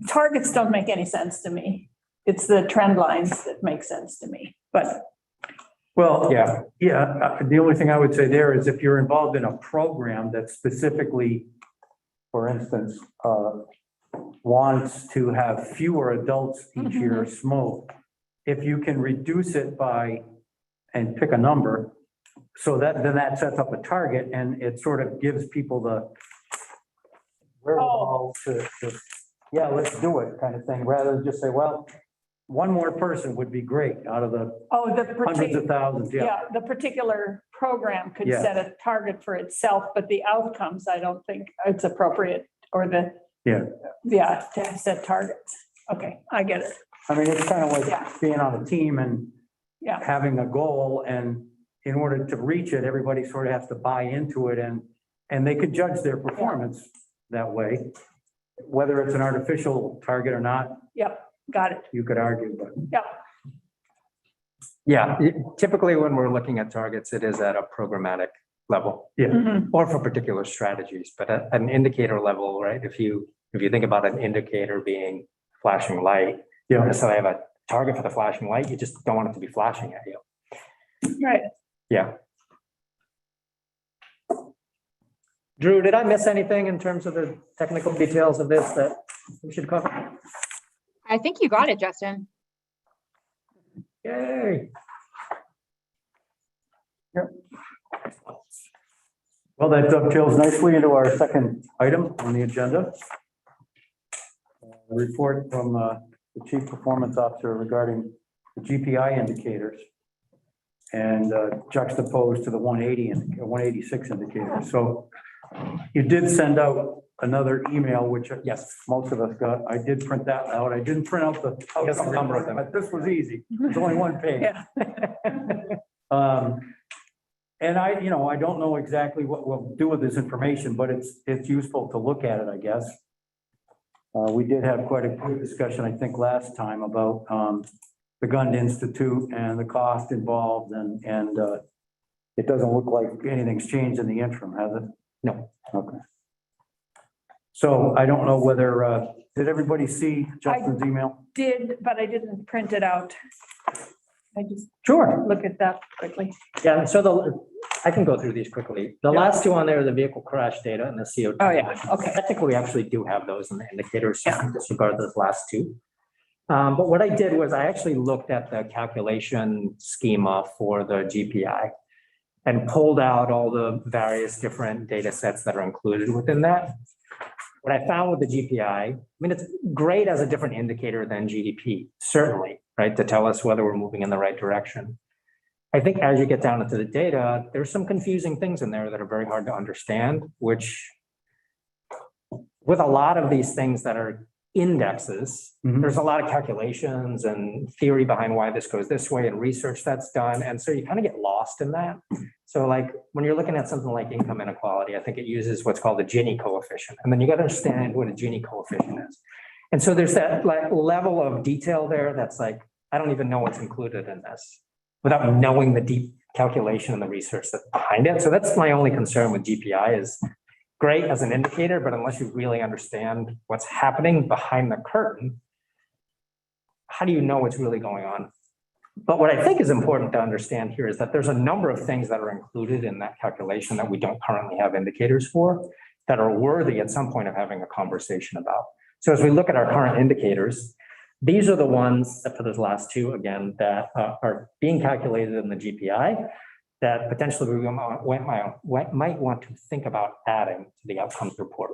targets don't make any sense to me. It's the trend lines that make sense to me, but. Well, yeah. The only thing I would say there is if you're involved in a program that specifically, for instance, wants to have fewer adults each year smoke, if you can reduce it and pick a number, so then that sets up a target and it sort of gives people the wherewithal to yeah, let's do it kind of thing, rather than just say, well, one more person would be great out of the hundreds of thousands. Yeah, the particular program could set a target for itself, but the outcomes, I don't think it's appropriate, or to set targets. Okay, I get it. I mean, it's kind of like being on a team and having a goal, and in order to reach it, everybody sort of has to buy into it, and they could judge their performance that way, whether it's an artificial target or not. Yep. Got it. You could argue, but. Yeah, typically when we're looking at targets, it is at a programmatic level. Yeah. Or for particular strategies, but at an indicator level, right? If you think about an indicator being flashing light, you don't necessarily have a target for the flashing light, you just don't want it to be flashing at you. Right. Yeah. Drew, did I miss anything in terms of the technical details of this that we should cover? I think you got it, Justin. Yay. Yep. Well, that dovetails nicely into our second item on the agenda. A report from the Chief Performance Officer regarding the GPI indicators and juxtaposed to the 186 indicators. So you did send out another email, which most of us got. I did print that out. I didn't print out the outcome number of them, but this was easy. It's only one page. And I don't know exactly what we'll do with this information, but it's useful to look at it, I guess. We did have quite a good discussion, I think, last time about the Gund Institute and the cost involved, and it doesn't look like anything's changed in the interim, has it? No. Okay. So I don't know whether, did everybody see Justin's email? Did, but I didn't print it out. I just look at that quickly. Yeah, so I can go through these quickly. The last two on there are the vehicle crash data and the CO2. Oh, yeah, okay. I think we actually do have those in the indicators, so disregard those last two. But what I did was I actually looked at the calculation schema for the GPI and pulled out all the various different data sets that are included within that. What I found with the GPI, I mean, it's great as a different indicator than GDP, certainly, right, to tell us whether we're moving in the right direction. I think as you get down into the data, there's some confusing things in there that are very hard to understand, which with a lot of these things that are indexes, Mhm. there's a lot of calculations and theory behind why this goes this way and research that's done. And so you kind of get lost in that. So like when you're looking at something like income inequality, I think it uses what's called the Gini coefficient. And then you got to understand what a Gini coefficient is. And so there's that like level of detail there that's like, I don't even know what's included in this without knowing the deep calculation and the research that's behind it. So that's my only concern with GPI is great as an indicator, but unless you really understand what's happening behind the curtain, how do you know what's really going on? But what I think is important to understand here is that there's a number of things that are included in that calculation that we don't currently have indicators for that are worthy at some point of having a conversation about. So as we look at our current indicators, these are the ones, except for those last two, again, that are being calculated in the GPI that potentially we might want to think about adding to the outcomes report.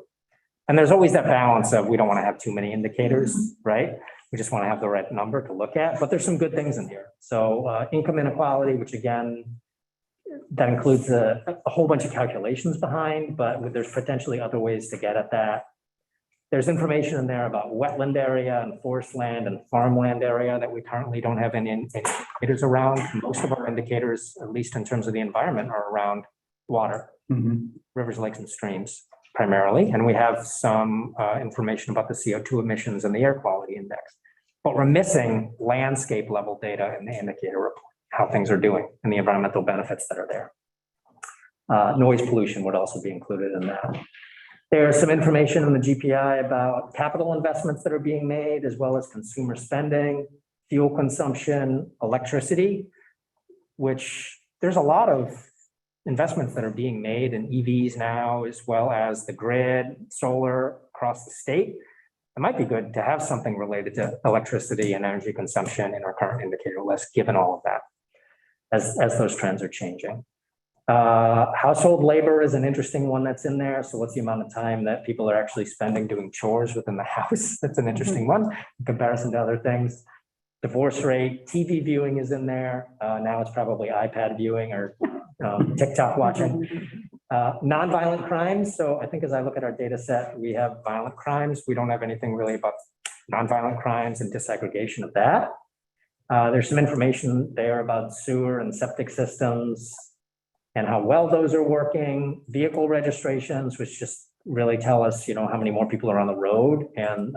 And there's always that balance of we don't want to have too many indicators, right? We just want to have the right number to look at, but there's some good things in here. So income inequality, which again, that includes a whole bunch of calculations behind, but there's potentially other ways to get at that. There's information in there about wetland area and forest land and farmland area that we currently don't have any indicators around. Most of our indicators, at least in terms of the environment, are around water, rivers, lakes, and streams primarily. And we have some information about the CO2 emissions and the air quality index. But we're missing landscape level data in the indicator report, how things are doing and the environmental benefits that are there. Noise pollution would also be included in that. There's some information in the GPI about capital investments that are being made, as well as consumer spending, fuel consumption, electricity, which there's a lot of investments that are being made in EVs now, as well as the grid, solar across the state. It might be good to have something related to electricity and energy consumption in our current indicator list, given all of that, as those trends are changing. Household labor is an interesting one that's in there. So what's the amount of time that people are actually spending doing chores within the house? That's an interesting one in comparison to other things. Divorce rate, TV viewing is in there. Now it's probably iPad viewing or TikTok watching. Nonviolent crimes. So I think as I look at our data set, we have violent crimes. We don't have anything really about nonviolent crimes and disaggregation of that. There's some information there about sewer and septic systems and how well those are working, vehicle registrations, which just really tell us, you know, how many more people are on the road and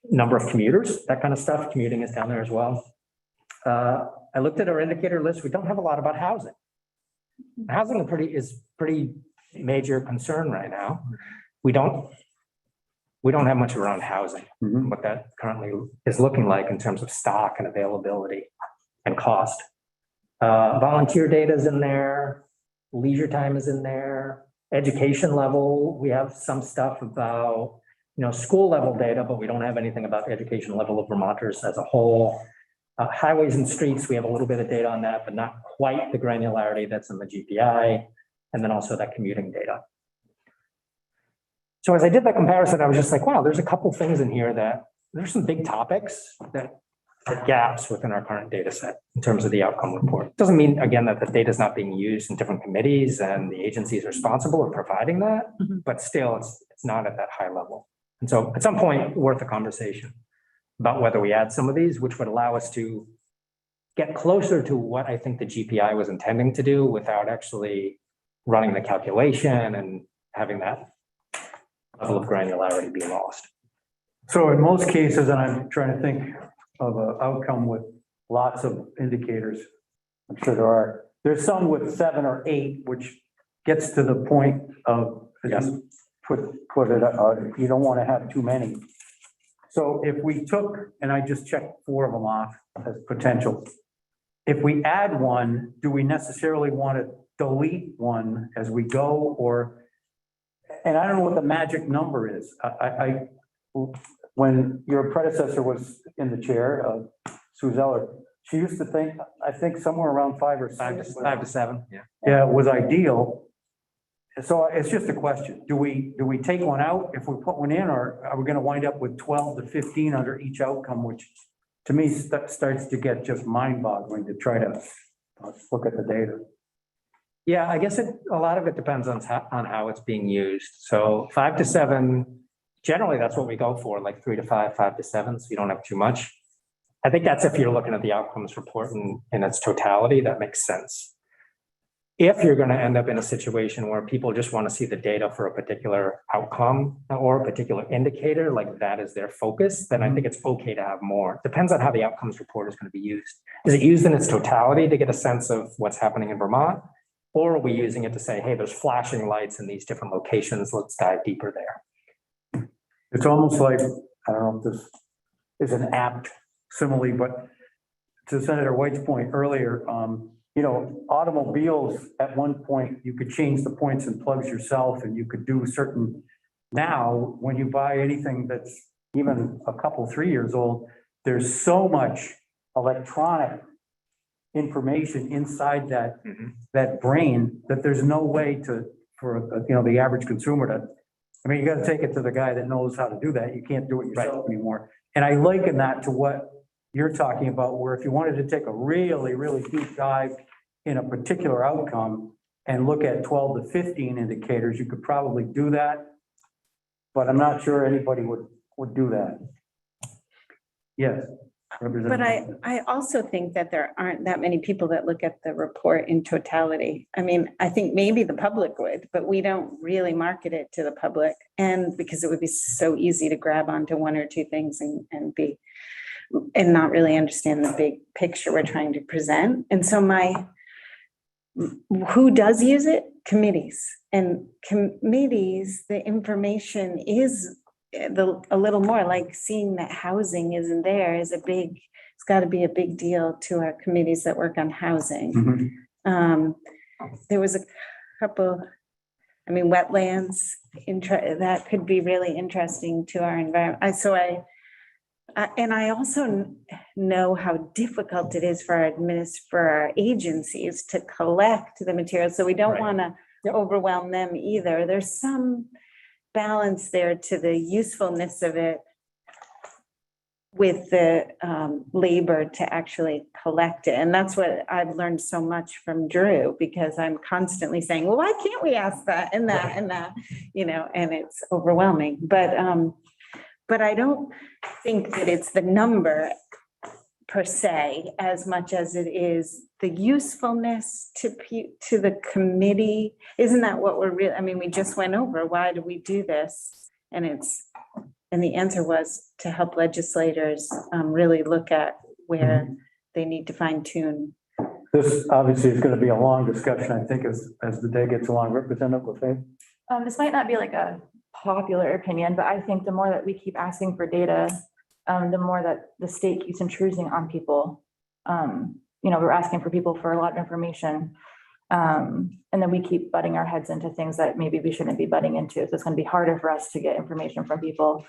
number of commuters, that kind of stuff. Commuting is down there as well. I looked at our indicator list. We don't have a lot about housing. Housing is pretty major concern right now. We don't have much around housing, what that currently is looking like in terms of stock and availability and cost. Volunteer data is in there, leisure time is in there, education level. We have some stuff about, you know, school level data, but we don't have anything about education level of Vermonters as a whole. Highways and streets, we have a little bit of data on that, but not quite the granularity that's in the GPI, and then also that commuting data. So as I did that comparison, I was just like, wow, there's a couple things in here that there's some big topics that are gaps within our current data set in terms of the outcome report. Doesn't mean, again, that the data is not being used in different committees and the agencies responsible for providing that, but still it's not at that high level. And so at some point, worth a conversation about whether we add some of these, which would allow us to get closer to what I think the GPI was intending to do without actually running the calculation and having that level of granularity be lost. So in most cases, and I'm trying to think of an outcome with lots of indicators, I'm sure there's some with 7 or 8, which gets to the point of just put it, you don't want to have too many. So if we took, and I just checked 4 of them off as potential, if we add one, do we necessarily want to delete one as we go, or, and I don't know what the magic number is. When your predecessor was in the chair, Sue Zeller, she used to think, I think somewhere around 5 or 6. 5 to 7, yeah. Yeah, it was ideal. So it's just a question. Do we take one out if we put one in, or are we going to wind up with 12 to 15 under each outcome, which to me starts to get just mind boggling to try to look at the data. Yeah, I guess a lot of it depends on how it's being used. So 5 to 7, generally that's what we go for, like 3 to 5, 5 to 7, so you don't have too much. I think that's if you're looking at the outcomes report in its totality, that makes sense. If you're going to end up in a situation where people just want to see the data for a particular outcome or a particular indicator, like that is their focus, then I think it's okay to have more. Depends on how the outcomes report is going to be used. Is it used in its totality to get a sense of what's happening in Vermont? Or are we using it to say, hey, there's flashing lights in these different locations, let's dive deeper there? It's almost like, I don't know if this is an apt simile, but to Senator White's point earlier, automobiles, at one point, you could change the points and plugs yourself, and you could do certain, now, when you buy anything that's even a couple, 3 years old, there's so much electronic information inside that brain that there's no way for the average consumer to, you got to take it to the guy that knows how to do that. You can't do it yourself anymore. And I liken that to what you're talking about, where if you wanted to take a really, really deep dive in a particular outcome and look at 12 to 15 indicators, you could probably do that. But I'm not sure anybody would do that. Yes. But I also think that there aren't that many people that look at the report in totality. I think maybe the public would, but we don't really market it to the public. And because it would be so easy to grab onto one or two things and not really understand the big picture we're trying to present. And so who does use it? Committees. And committees, the information is a little more, like seeing that housing isn't there it's got to be a big deal to our committees that work on housing. There was a couple, wetlands, that could be really interesting to our environment. I also know how difficult it is for our agencies to collect the materials, so we don't want to overwhelm them either. There's some balance there to the usefulness of it with the labor to actually collect it. And that's what I've learned so much from Drew, because I'm constantly saying, well, why can't we ask that and that and that, and it's overwhelming. But I don't think that it's the number per se, as much as it is the usefulness to the committee. Isn't that what we're really, we just went over, why do we do this? And the answer was to help legislators really look at where they need to fine tune. This obviously is going to be a long discussion, I think, as the day gets along. Representative Lefebvre? This might not be like a popular opinion, but I think the more that we keep asking for data, the more that the state keeps intruding on people. We're asking for people for a lot of information. And then we keep butting our heads into things that maybe we shouldn't be butting into. So it's going to be harder for us to get information from people.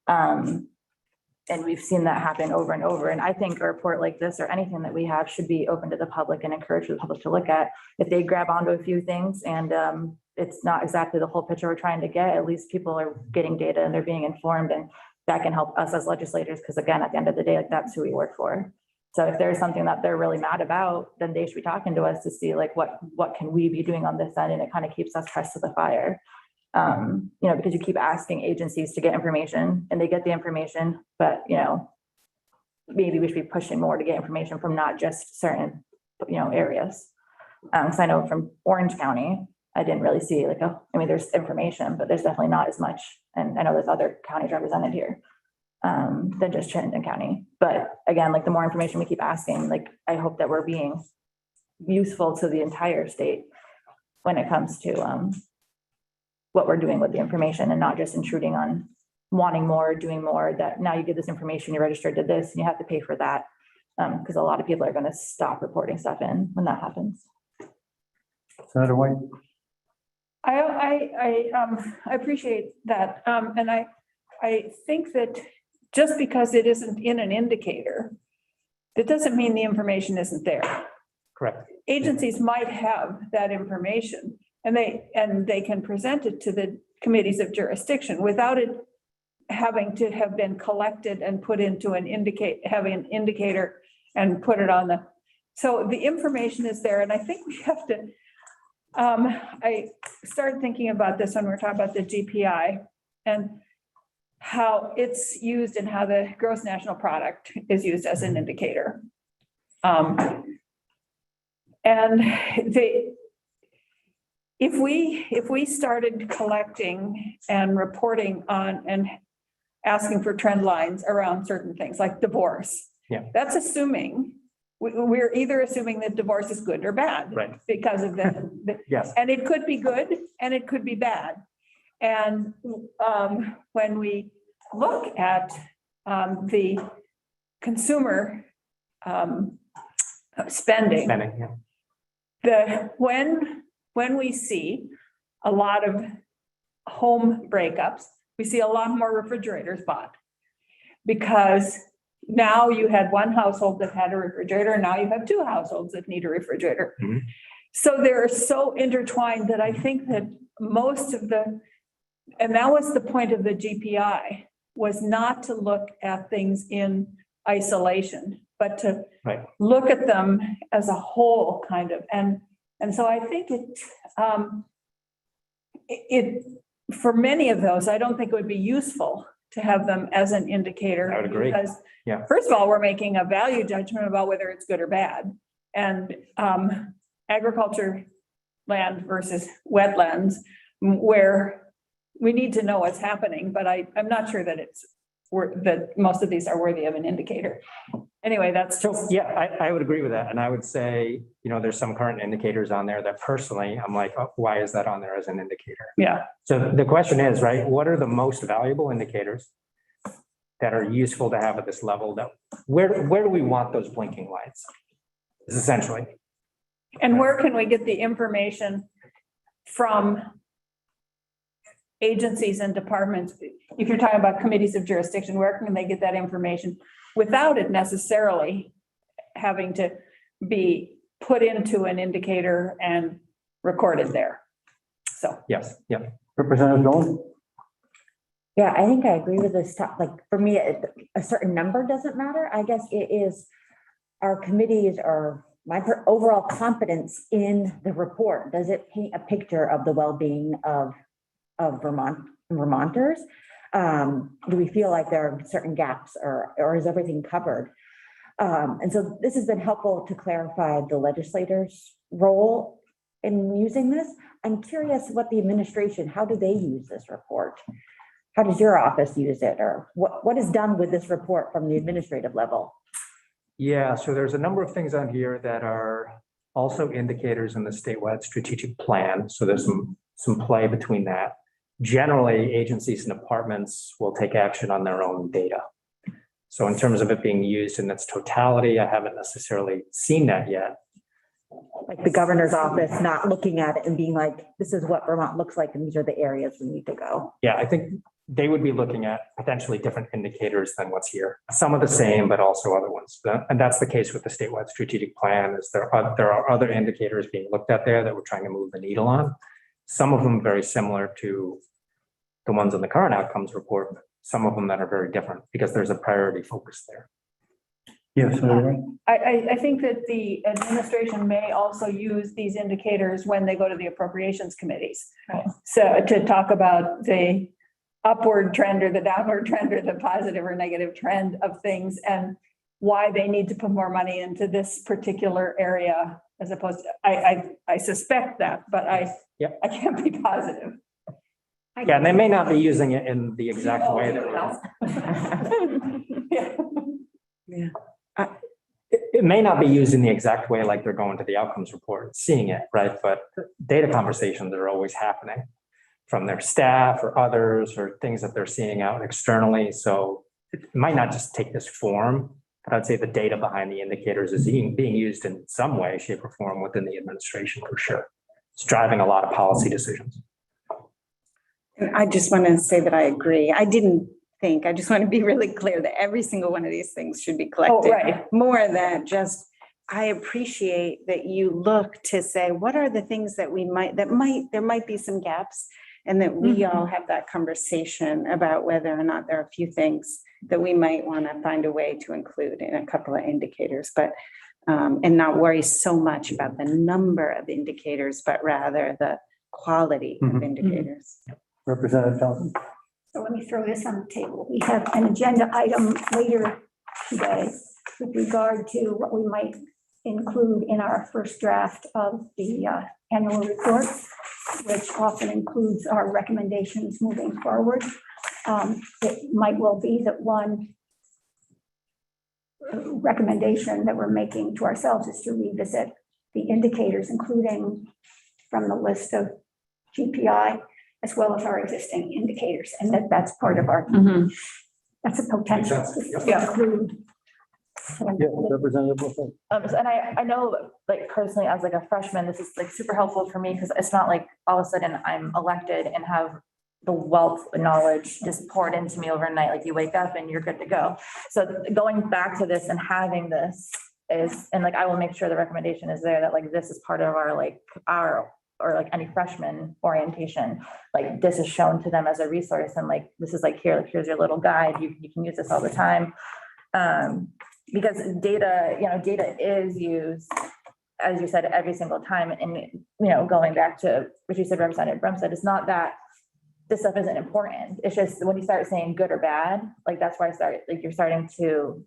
And we've seen that happen over and over. And I think a report like this or anything that we have should be open to the public and encourage the public to look at. If they grab onto a few things and it's not exactly the whole picture we're trying to get, at least people are getting data and they're being informed, and that can help us as legislators, because again, at the end of the day, that's who we work for. So if there's something that they're really mad about, then they should be talking to us to see like what can we be doing on this end, and it kind of keeps us pressed to the fire. Because you keep asking agencies to get information and they get the information, but maybe we should be pushing more to get information from not just certain areas. So I know from Orange County, I didn't really see there's information, but there's definitely not as much. And I know there's other counties represented here than just Chittenden County. But again, the more information we keep asking, I hope that we're being useful to the entire state when it comes to what we're doing with the information, and not just intruding on wanting more, doing more, that now you get this information, you're registered to this, and you have to pay for that. Because a lot of people are going to stop reporting stuff in when that happens. Senator White? I appreciate that. And I think that just because it isn't in an indicator, that doesn't mean the information isn't there. Correct. Agencies might have that information and they can present it to the committees of jurisdiction without it having to have been collected and put into having an indicator and put it on so the information is there. And I think we have to I started thinking about this when we were talking about the GPI and how it's used and how the gross national product is used as an indicator. And if we started collecting and reporting on and asking for trend lines around certain things like divorce. Yeah. That's assuming, we're either assuming that divorce is good or bad. Right. Because of the, Yes. and it could be good and it could be bad. And when we look at the consumer spending, Yeah. when we see a lot of home breakups, we see a lot more refrigerators bought. Because now you had one household that had a refrigerator, now you have two households that need a refrigerator. Mhm. So they're so intertwined that I think that most of and that was the point of the GPI, was not to look at things in isolation, but to Right. look at them as a whole kind of. And so I think it, for many of those, I don't think it would be useful to have them as an indicator. I would agree. Because Yeah. first of all, we're making a value judgment about whether it's good or bad. And agriculture land versus wetlands, where we need to know what's happening, but I'm not sure that that most of these are worthy of an indicator. Anyway, that's So, just. yeah, I would agree with that. And I would say, there's some current indicators on there that personally, I'm like, oh, why is that on there as an indicator? Yeah, So the question is, right, what are the most valuable indicators that are useful to have at this level? Where do we want those blinking lights? Essentially. and where can we get the information from agencies and departments? If you're talking about committees of jurisdiction, where can they get that information without it necessarily having to be put into an indicator and recorded there? So. Yes, yeah. Representative Dolan? Yeah, I think I agree with this stuff. Like, for me, a certain number doesn't matter. I guess it is our committees or my overall confidence in the report. Does it paint a picture of the well-being of Vermonters? Do we feel like there are certain gaps or is everything covered? And so this has been helpful to clarify the legislators' role in using this. I'm curious what the administration, how do they use this report? How does your office use it? Or what is done with this report from the administrative level? Yeah, so there's a number of things on here that are also indicators in the statewide strategic plan. So there's some play between that. Generally, agencies and departments will take action on their own data. So in terms of it being used in its totality, I haven't necessarily seen that yet. Like the governor's office not looking at it and being like, this is what Vermont looks like and these are the areas we need to go. Yeah, I think they would be looking at potentially different indicators than what's here. Some of the same, but also other ones. And that's the case with the statewide strategic plan, is there are other indicators being looked at there that we're trying to move the needle on. Some of them very similar to the ones in the current outcomes report, but some of them that are very different because there's a priority focus there. Yes. I think that the administration may also use these indicators when they go to the appropriations committees. Right. So to talk about the upward trend or the downward trend or the positive or negative trend of things and why they need to put more money into this particular area as opposed to, I suspect that, but I can't be positive. Yeah, and they may not be using it in the exact way that Yeah. it may not be used in the exact way like they're going to the outcomes report, seeing it, right? But data conversations are always happening from their staff or others or things that they're seeing out externally. So it might not just take this form, but I'd say the data behind the indicators is being used in some way, shape, or form within the administration for sure. It's driving a lot of policy decisions. And I just want to say that I agree. I just want to be really clear that every single one of these things should be collected. Oh, right. More than just, I appreciate that you look to say, what are the things that there might be some gaps, and that we all have that conversation about whether or not there are a few things that we might want to find a way to include in a couple of indicators. But and not worry so much about the number of indicators, but rather the quality of Mhm. indicators. Representative Johnson. So let me throw this on the table. We have an agenda item later today with regard to what we might include in our first draft of the annual report, which often includes our recommendations moving forward. It might well be that one recommendation that we're making to ourselves is to revisit the indicators, including from the list of GPI, as well as our existing indicators, and that's part of our, that's a potential to include. Yeah, Representative Wilson. And I know, like personally, as like a freshman, this is like super helpful for me because it's not like all of a sudden I'm elected and have the wealth of knowledge just poured into me overnight. Like you wake up and you're good to go. So going back to this and having this is, and like I will make sure the recommendation is there that like this is part of our or like any freshman orientation, like this is shown to them as a resource and like this is like here's your little guide. You can use this all the time. Because data is used, as you said, every single time. And, going back to what you said, Representative Brum said, it's not that this stuff isn't important. It's just when you start saying good or bad, like that's where you're starting to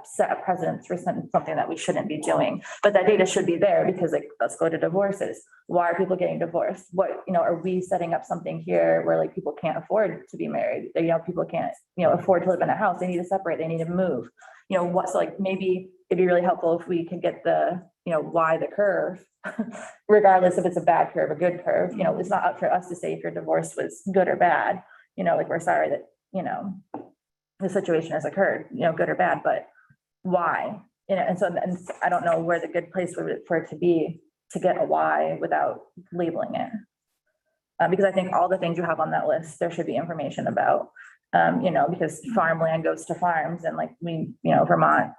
set a precedence for something that we shouldn't be doing. But that data should be there because like, let's go to divorces. Why are people getting divorced? What, are we setting up something here where like people can't afford to be married? People can't, afford to live in a house. They need to separate, they need to move. So like maybe it'd be really helpful if we could get the, why the curve, regardless if it's a bad curve, a good curve, it's not up for us to say if your divorce was good or bad, like we're sorry that, the situation has occurred, good or bad, but why? And I don't know where the good place for it to be to get a why without labeling it. Because I think all the things you have on that list, there should be information about, because farmland goes to farms and like Vermont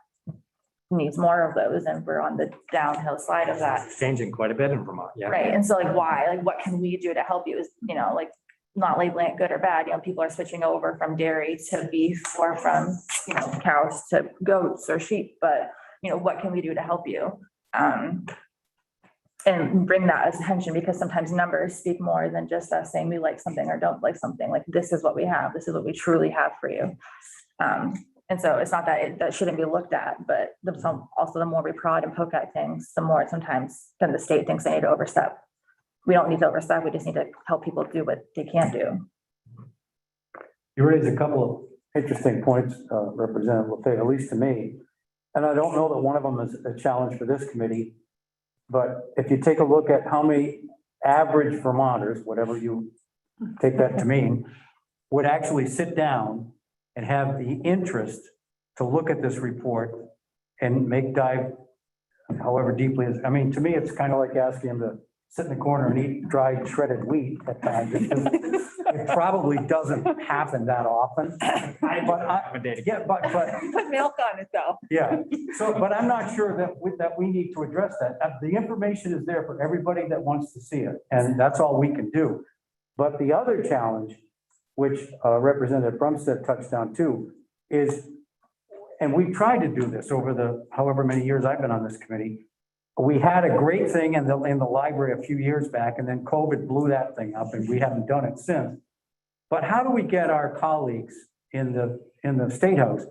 needs more of those and we're on the downhill slide of that. It's changing quite a bit in Vermont, yeah. Right, and so like why, like what can we do to help you is, like not labeling it good or bad, people are switching over from dairy to beef or from, cows to goats or sheep, but, what can we do to help you? And bring that as attention because sometimes numbers speak more than just us saying we like something or don't like something. Like this is what we have, this is what we truly have for you. And so it's not that that shouldn't be looked at, but also the more we prod and poke at things, the more sometimes then the state thinks they need to overstep. We don't need to overstep, we just need to help people do what they can do. You raised a couple of interesting points, Representative Lefebvre, at least to me. And I don't know that one of them is a challenge for this committee. But if you take a look at how many average Vermonters, whatever you take that to mean, would actually sit down and have the interest to look at this report and dive however deeply, to me, it's kind of like asking them to sit in the corner and eat dried shredded wheat at times. It probably doesn't happen that often. Put milk on it though. Yeah, so, but I'm not sure that we need to address that. The information is there for everybody that wants to see it, and that's all we can do. But the other challenge, which Representative Brumstead touched on too, is, and we tried to do this over the however many years I've been on this committee. We had a great thing in the library a few years back, and then COVID blew that thing up, and we haven't done it since. But how do we get our colleagues in the State House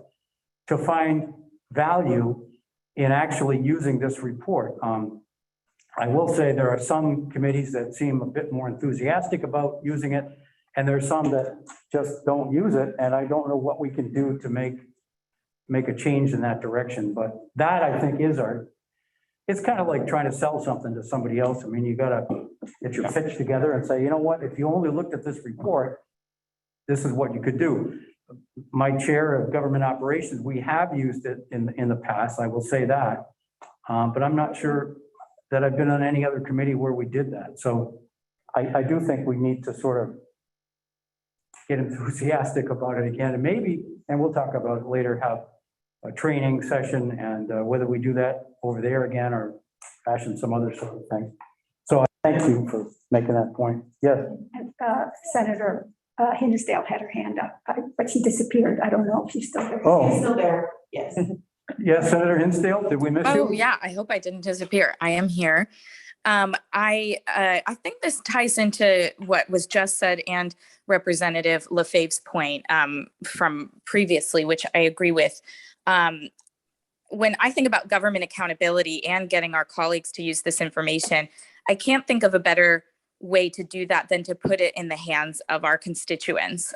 to find value in actually using this report? I will say there are some committees that seem a bit more enthusiastic about using it, and there's some that just don't use it, and I don't know what we can do to make a change in that direction. But that, I think, is it's kind of like trying to sell something to somebody else. You gotta get your pitch together and say, you know what, if you only looked at this report, this is what you could do. My chair of government operations, we have used it in the past, I will say that. But I'm not sure that I've been on any other committee where we did that. So I do think we need to sort of get enthusiastic about it again, and maybe, and we'll talk about it later, have a training session and whether we do that over there again or fashion some other sort of thing. So I thank you for making that point. Yes. Senator Hinsdale had her hand up, but she disappeared. I don't know if she's still there. Oh. Still there, yes. Yes, Senator Hinsdale, did we miss you? Oh, yeah, I hope I didn't disappear. I am here. I think this ties into what was just said and Representative LaFave's point from previously, which I agree with. When I think about government accountability and getting our colleagues to use this information, I can't think of a better way to do that than to put it in the hands of our constituents.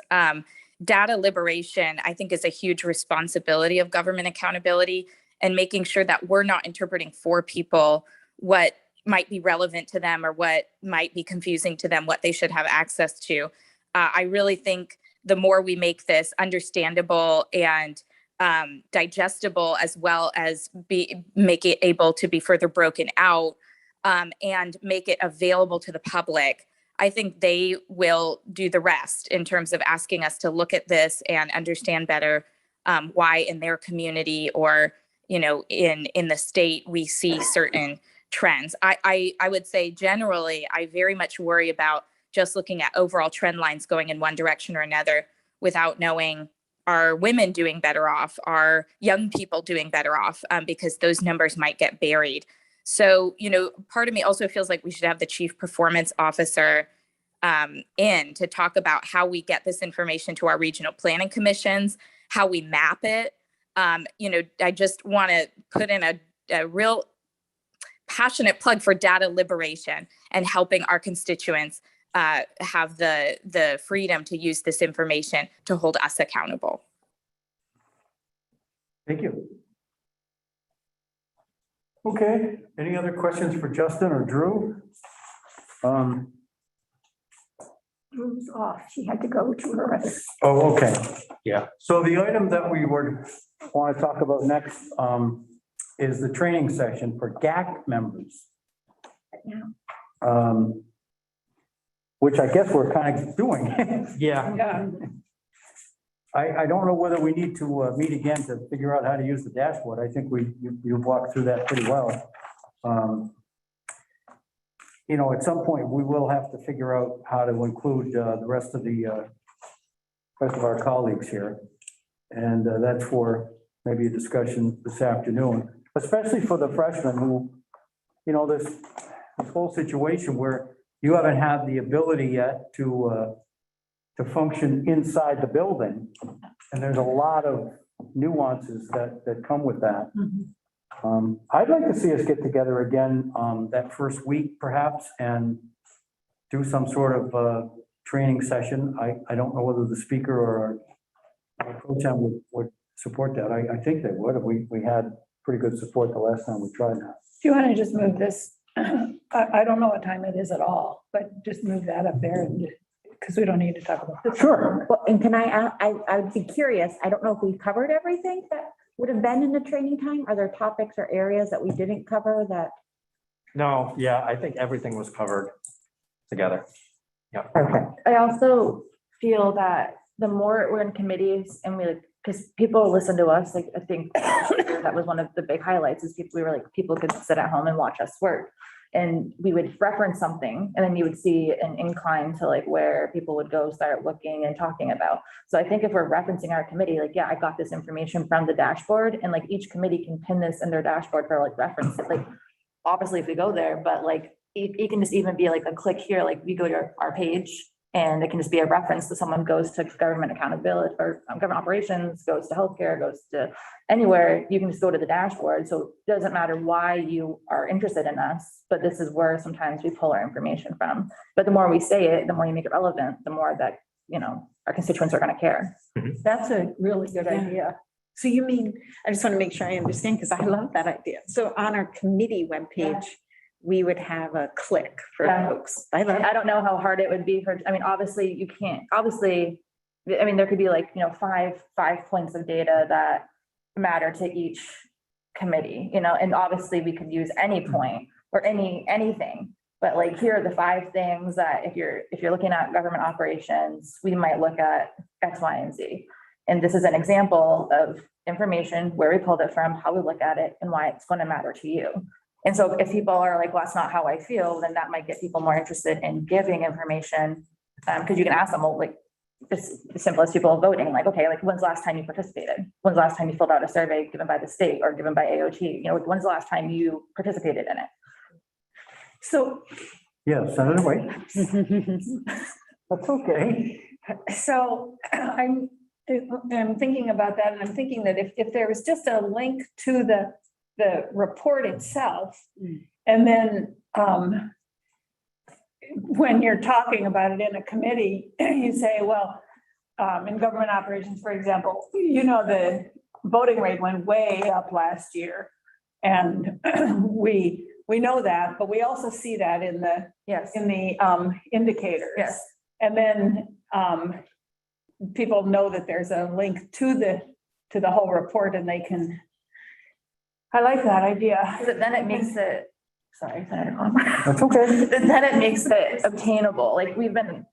Data liberation, I think, is a huge responsibility of government accountability, and making sure that we're not interpreting for people what might be relevant to them or what might be confusing to them, what they should have access to. I really think the more we make this understandable and digestible, as well as make it able to be further broken out and make it available to the public, I think they will do the rest in terms of asking us to look at this and understand better why in their community or in the state we see certain trends. I would say generally, I very much worry about just looking at overall trend lines going in one direction or another without knowing, are women doing better off? Are young people doing better off? Because those numbers might get buried. So, part of me also feels like we should have the chief performance officer in to talk about how we get this information to our regional planning commissions, how we map it. I just want to put in a real passionate plug for data liberation and helping our constituents have the freedom to use this information to hold us accountable. Thank you. Okay, any other questions for Justin or Drew? Drew's off. She had to go to her. Oh, okay. Yeah. So the item that we want to talk about next is the training session for GAC members. Which I guess we're kind of doing. Yeah. Yeah. I don't know whether we need to meet again to figure out how to use the dashboard. I think you've walked through that pretty well. At some point, we will have to figure out how to include the rest of our colleagues here. And that's for maybe a discussion this afternoon, especially for the freshmen who, this whole situation where you haven't had the ability yet to function inside the building. And there's a lot of nuances that come with that. I'd like to see us get together again that first week perhaps and do some sort of training session. I don't know whether the speaker or our pro-tem would support that. I think they would. We had pretty good support the last time we tried that. Do you want to just move this? I don't know what time it is at all, but just move that up there because we don't need to talk about this. Sure. Well, and can I would be curious, I don't know if we covered everything that would have been in the training time. Are there topics or areas that we didn't cover that? No, yeah, I think everything was covered together. Yeah. Perfect. I also feel that the more we're in committees and because people listen to us, like I think that was one of the big highlights is people could sit at home and watch us work. And we would reference something and then you would see an incline to where people would go start looking and talking about. So I think if we're referencing our committee, I got this information from the dashboard and each committee can pin this in their dashboard for reference. Obviously if we go there, but it can just even be a click here, we go to our page and it can just be a reference to someone goes to government accountability or government operations, goes to healthcare, goes to anywhere, you can just go to the dashboard. So it doesn't matter why you are interested in us, but this is where sometimes we pull our information from. But the more we say it, the more you make it relevant, the more that, our constituents are going to care. That's a really good idea. So you mean, I just want to make sure I understand because I love that idea. So on our committee webpage, we would have a click for folks. I don't know how hard it would be obviously you can't, there could be 5 points of data that matter to each committee, and obviously we could use any point or anything, but here are the 5 things that if you're looking at government operations, we might look at X, Y, and Z. And this is an example of information where we pulled it from, how we look at it, and why it's going to matter to you. And so if people are well, that's not how I feel, then that might get people more interested in giving information. Because you can ask them, it's as simple as people voting, like, okay, like when's the last time you participated? When's the last time you filled out a survey given by the state or given by AOT? You know, when's the last time you participated in it? So, Yeah, Senator White. That's okay. so I'm thinking about that, and I'm thinking that if there was just a link to the report itself, and then when you're talking about it in a committee, you say, well, in government operations, for example, you know, the voting rate went way up last year. And we know that, but we also see that in the Yes. indicators. Yes. And then people know that there's a link to the whole report, and they can. I like that idea. So then it makes it, sorry, Senator Palmer. That's okay. Then it makes it obtainable. Like we've been,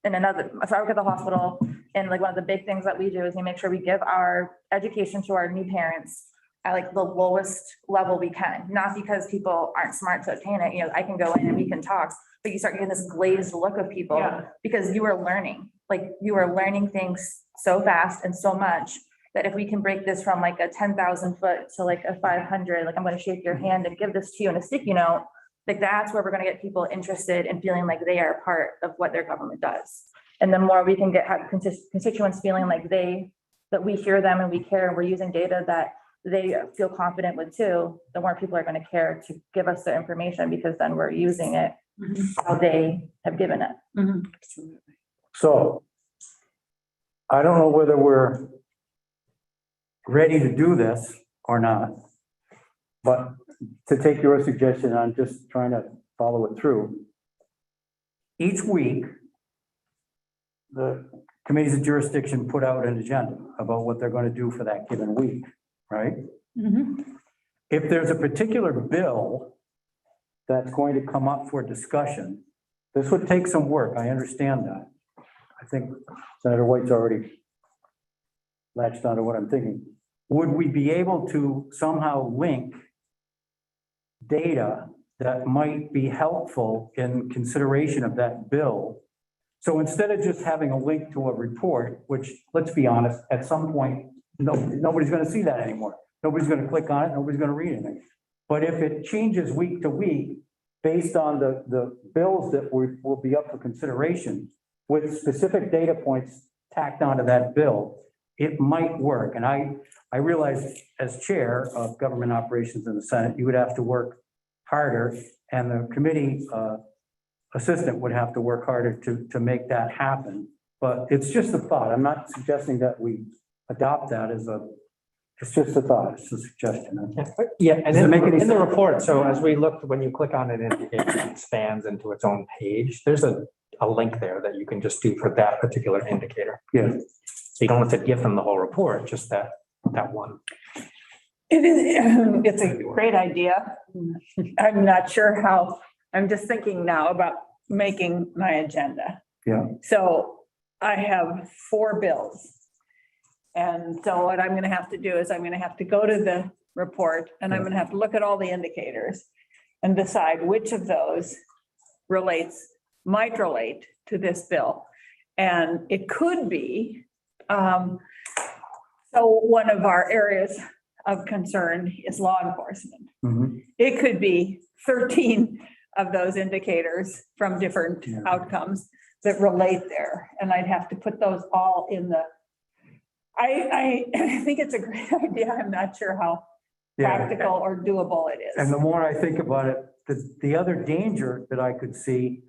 in another, so I work at the hospital, and like one of the big things that we do is we make sure we give our education to our new parents at like the lowest level we can, not because people aren't smart to obtain it. You know, I can go in and we can talk, but you start getting this glazed look of people Yeah. because you are learning, things so fast and so much that if we can break this from like a 10,000 foot to like a 500, like I'm going to shake your hand and give this to you in a sticky note, like that's where we're going to get people interested in feeling like they are part of what their government does. And the more we can have constituents feeling like that we hear them and we care, and we're using data that they feel confident with too, the more people are going to care to give us the information, because then we're using it how they have given it. So I don't know whether we're ready to do this or not, but to take your suggestion, I'm just trying to follow it through. Each week, the committees of jurisdiction put out an agenda about what they're going to do for that given week, right? If there's a particular bill that's going to come up for discussion, this would take some work. I understand that. I think Senator White's already latched onto what I'm thinking. Would we be able to somehow link data that might be helpful in consideration of that bill? So instead of just having a link to a report, which, let's be honest, at some point, nobody's going to see that anymore. Nobody's going to click on it. Nobody's going to read anything. But if it changes week to week based on the bills that will be up for consideration with specific data points tacked onto that bill, it might work. And I realize as chair of government operations in the Senate, you would have to work harder, and the committee assistant would have to work harder to make that happen. But it's just a thought. I'm not suggesting that we adopt that it's just a thought, it's a suggestion. Yeah, and Does it make any in the sense? report, so as we look, when you click on it, it expands into its own page. There's a link there that you can just do for that particular indicator. Yeah. So you don't have to give them the whole report, just that one. It is, it's a great idea. I'm not sure how, I'm just thinking now about making my agenda. Yeah. So I have 4 bills. And so what I'm going to have to do is I'm going to have to go to the report, and I'm going to have to look at all the indicators and decide which of those might relate to this bill. And it could be, so one of our areas of concern is law enforcement. It could be 13 of those indicators from different outcomes that relate there. And I'd have to put those all in the, I think it's a great idea. I'm not sure how practical or doable it is. And the more I think about it, the other danger that I could see,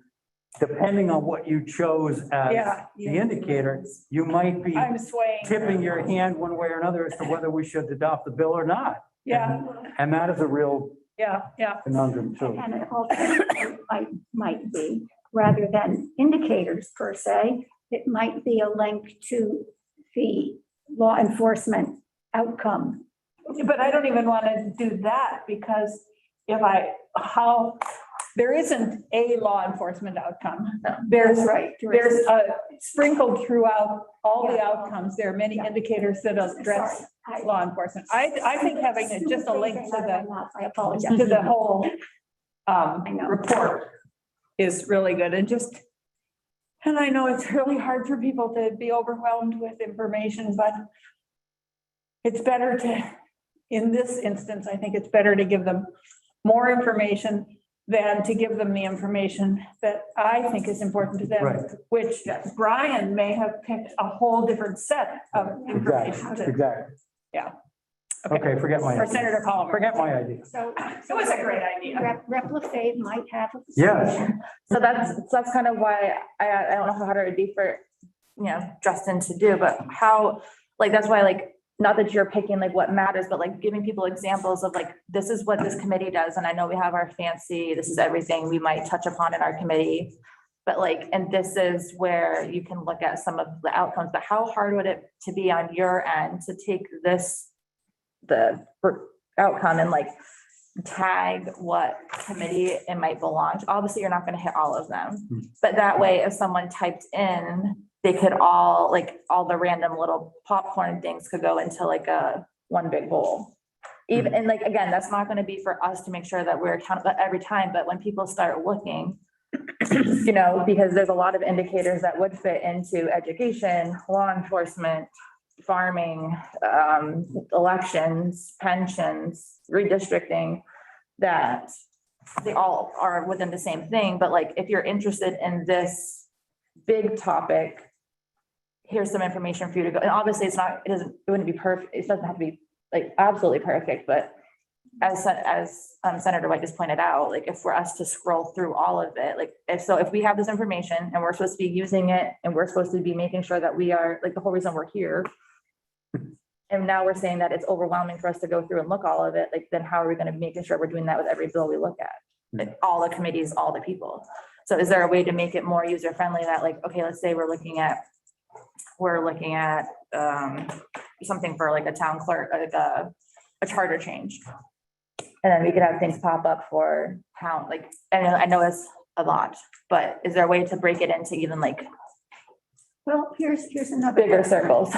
depending on what you chose as the indicator, you might be I'm swaying. tipping your hand one way or another as to whether we should adopt the bill or not. Yeah, And that is a real yeah. conundrum too. And it also might be, rather than indicators per se, it might be a link to the law enforcement outcome. But I don't even want to do that, because there isn't a law enforcement outcome. There's sprinkled throughout all the outcomes. There are many indicators that address law enforcement. I think having just a link to I apologize. the whole report is really good, and just And I know it's really hard for people to be overwhelmed with information, but it's better to, in this instance, I think it's better to give them more information than to give them the information that I think is important to them, Right. which Brian may have picked a whole different set of information. Exactly, exactly. Yeah. Okay, forget my, Or Senator Palmer. forget my idea. So It was a great idea. Replafade might have. a Yes. solution. So that's kind of why I don't know how hard it would be for, Justin to do, but how, like, that's why, like, not that you're picking like what matters, but like giving people examples of like, this is what this committee does. And I know we have our fancy, this is everything we might touch upon in our committee. But like, and this is where you can look at some of the outcomes, but how hard would it to be on your end to take the outcome and like tag what committee it might belong to? Obviously, you're not going to hit all of them, but that way, if someone typed in, they could all, like, all the random little popcorn things could go into like a one big bowl. Even, and like, again, that's not going to be for us to make sure that we're accountable every time, but when people start looking, because there's a lot of indicators that would fit into education, law enforcement, farming, elections, pensions, redistricting, that they all are within the same thing. But like, if you're interested in this big topic, here's some information for you to go. And obviously it wouldn't be perfect. It doesn't have to be like absolutely perfect, but as Senator White just pointed out, like if we're us to scroll through all of it, like if we have this information and we're supposed to be using it and we're supposed to be making sure that we are, like, the whole reason we're here. And now we're saying that it's overwhelming for us to go through and look all of it, like, then how are we going to make sure we're doing that with every bill we look at? Like, all the committees, all the people. So is there a way to make it more user friendly that, like, okay, let's say we're looking at something for like a town clerk, like a charter change. And then we could have things pop up for town, like, I know it's a lot, but is there a way to break it into even like Well, here's another. bigger circles?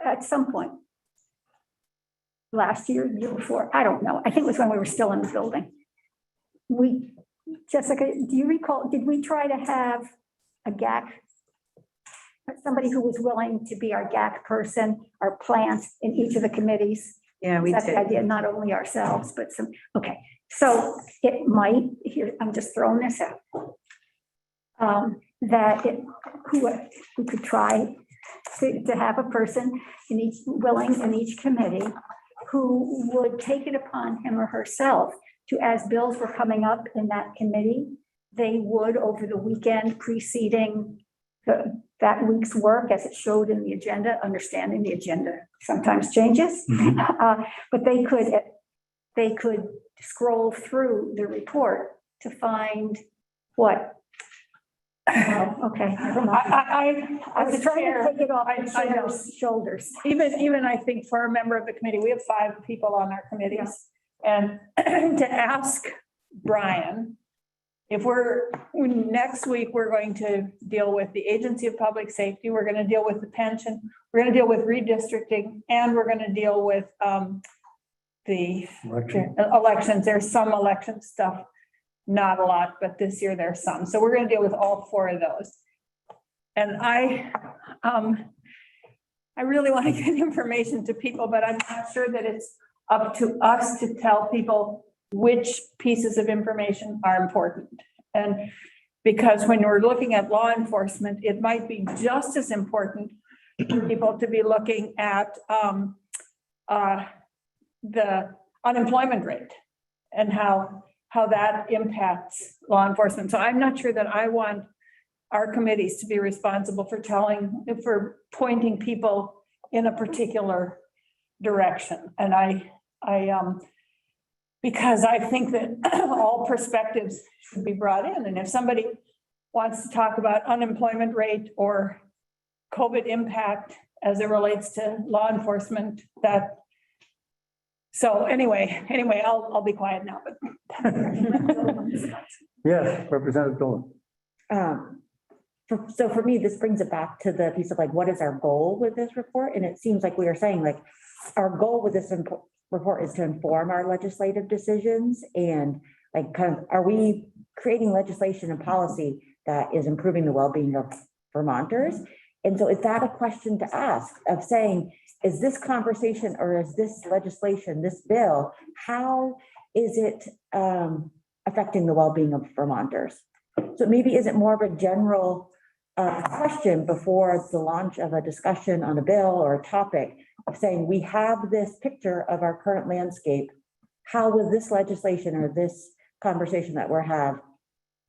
At some point. Last year, year before, I don't know. I think it was when we were still in the building. Jessica, do you recall, did we try to have a GAC? Somebody who was willing to be our GAC person, our plant in each of the committees? Yeah, we That's the did. idea, not only ourselves, but okay. So it might, here, I'm just throwing this out. Who could try to have a person willing in each committee who would take it upon him or herself to, as bills were coming up in that committee, they would, over the weekend preceding that week's work, as it showed in the agenda, understanding the agenda sometimes changes, but they could scroll through the report to find what. Okay, never mind. I was trying to take it off the shoulders. Even I think for a member of the committee, we have 5 people on our committees. And to ask Brian, if next week, we're going to deal with the Agency of Public Safety, we're going to deal with the pension, we're going to deal with redistricting, and we're going to deal with the elections. There's some election stuff, not a lot, but this year there's some. So we're going to deal with all 4 of those. And I really want to get information to people, but I'm not sure that it's up to us to tell people which pieces of information are important. And because when we're looking at law enforcement, it might be just as important for people to be looking at the unemployment rate and how that impacts law enforcement. So I'm not sure that I want our committees to be responsible for pointing people in a particular direction. And because I think that all perspectives should be brought in. And if somebody wants to talk about unemployment rate or COVID impact as it relates to law enforcement, so anyway, I'll be quiet now, but. Yes, Representative Dolan. So for me, this brings it back to the piece of like, what is our goal with this report? And it seems like we are saying like, our goal with this report is to inform our legislative decisions and like, kind of, are we creating legislation and policy that is improving the well-being of Vermonters. And so is that a question to ask of saying, is this conversation or is this legislation, this bill, how is it affecting the well-being of Vermonters? So maybe is it more of a general question before the launch of a discussion on a bill or a topic of saying, we have this picture of our current landscape. How will this legislation or this conversation that we're have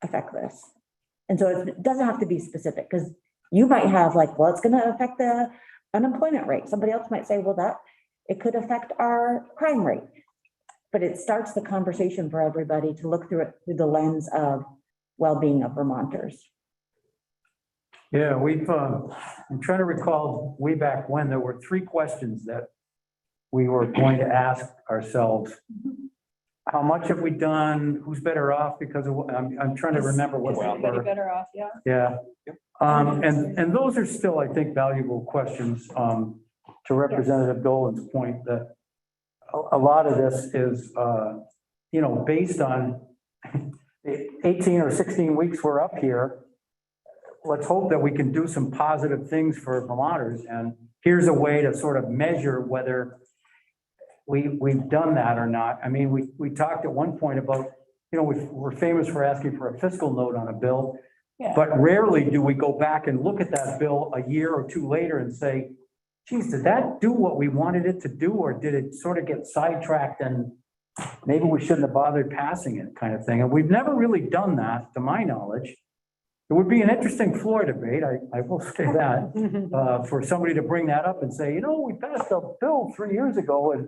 affect this? And so it doesn't have to be specific, because you might have like, well, it's going to affect the unemployment rate. Somebody else might say, well, that it could affect our crime rate. But it starts the conversation for everybody to look through it through the lens of well-being of Vermonters. Yeah, I'm trying to recall way back when there were 3 questions that we were going to ask ourselves. How much have we done? Who's better off? Because of, I'm trying to remember what. Everybody better off, yeah. Yeah. And those are still, I think, valuable questions, to Representative Dolan's point that a lot of this is, based on 18 or 16 weeks we're up here. Let's hope that we can do some positive things for Vermonters. And here's a way to sort of measure whether we've done that or not. I mean, we talked at one point about, we're famous for asking for a fiscal note on a bill. Yeah. But rarely do we go back and look at that bill a year or 2 later and say, geez, did that do what we wanted it to do? Or did it sort of get sidetracked and maybe we shouldn't have bothered passing it, kind of thing? And we've never really done that, to my knowledge. It would be an interesting floor debate, I will say that, for somebody to bring that up and say, we passed a bill 3 years ago and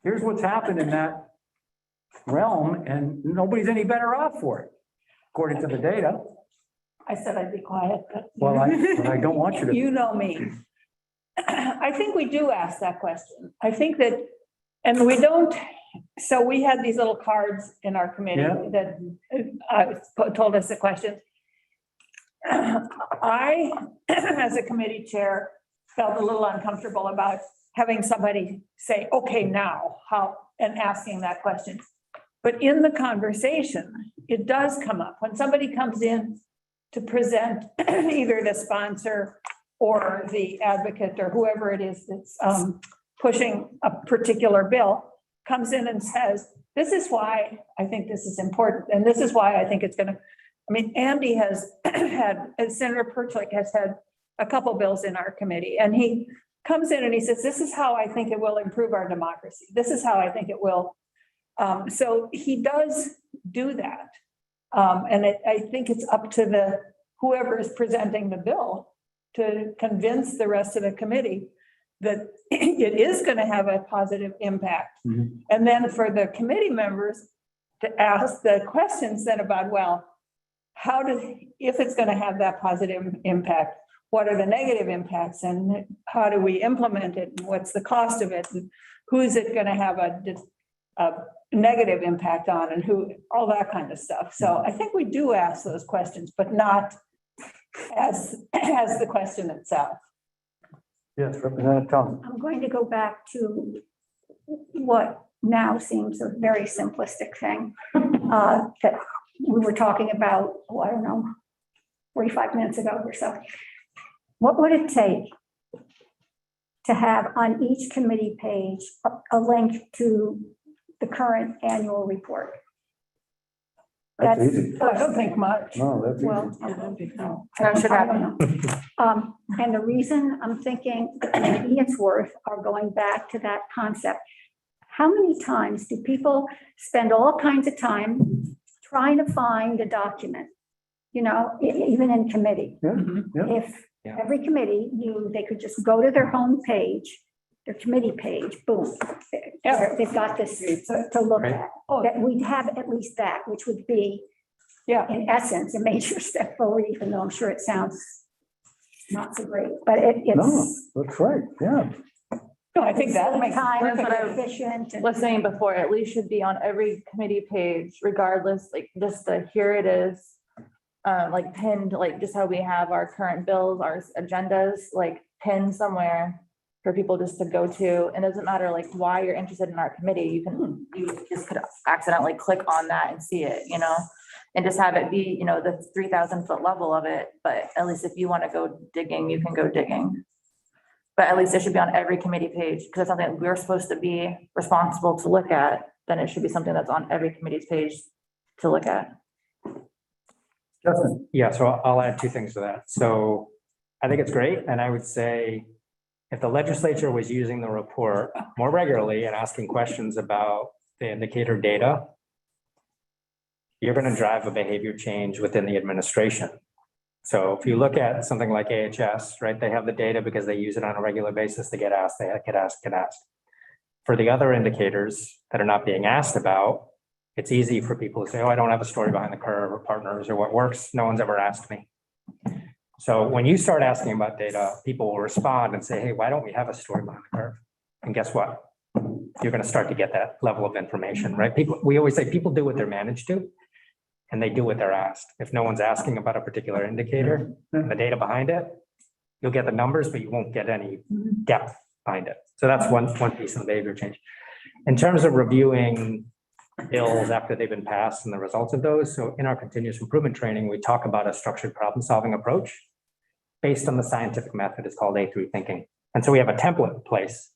here's what's happened in that realm and nobody's any better off for it, according to the data. I said I'd be quiet, but. Well, I don't want you to. You know me. I think we do ask that question. I think that, and we don't, so we had these little cards in our committee that told us the questions. I, as a committee chair, felt a little uncomfortable about having somebody say, okay, now, how, and asking that question. But in the conversation, it does come up. When somebody comes in to present either the sponsor or the advocate or whoever it is that's pushing a particular bill, comes in and says, this is why I think this is important. And this is why I think it's going to, Andy has had, Senator Pertlick has had a couple bills in our committee, and he comes in and he says, this is how I think it will improve our democracy. This is how I think it will. So he does do that. And I think it's up to whoever is presenting the bill to convince the rest of the committee that it is going to have a positive impact. Mm-hmm. And then for the committee members to ask the questions then about, well, if it's going to have that positive impact, what are the negative impacts and how do we implement it? And what's the cost of it? And who is it going to have a negative impact on, and who, all that kind of stuff. So I think we do ask those questions, but not as the question itself. Yes, Representative Thompson. I'm going to go back to what now seems a very simplistic thing that we were talking about, 45 minutes ago or so. What would it take to have on each committee page a link to the current annual report? That's easy. I don't think much. No, that's Well, easy. I don't know. And the reason I'm thinking maybe it's worth are going back to that concept. How many times do people spend all kinds of time trying to find a document? Even in committee. Yeah, yeah. If every committee knew they could just go to their home page, their committee page, boom, they've got this to look Right. at. That we'd have at least that, which would be, in essence, a major step forward, even though I'm sure it sounds not so great, but No, it's. that's right, yeah. No, I think that makes time, That's what I was efficient. and- was saying before, at least should be on every committee page, regardless, like just here it is. Like pinned, like just how we have our current bills, our agendas, like pinned somewhere for people just to go to. And it doesn't matter like why you're interested in our committee, you just could accidentally click on that and see it, and just have it be, the 3,000-foot level of it. But at least if you want to go digging, you can go digging. But at least it should be on every committee page, because it's something that we're supposed to be responsible to look at. Then it should be something that's on every committee's page to look at. Justin? Yeah, so I'll add two things to that. So I think it's great. And I would say if the legislature was using the report more regularly and asking questions about the indicator data, you're going to drive a behavior change within the administration. So if you look at something like AHS, right, they have the data because they use it on a regular basis. They get asked. For the other indicators that are not being asked about, it's easy for people to say, oh, I don't have a story behind the curve or partners or what works. No one's ever asked me. So when you start asking about data, people will respond and say, hey, why don't we have a story behind the curve? And guess what? You're going to start to get that level of information, right? We always say people do what they're managed to, and they do what they're asked. If no one's asking about a particular indicator, the data behind it, you'll get the numbers, but you won't get any depth behind it. So that's one piece of the behavior change. In terms of reviewing bills after they've been passed and the results of those, so in our continuous improvement training, we talk about a structured problem-solving approach based on the scientific method. It's called A3 thinking. And so we have a template in place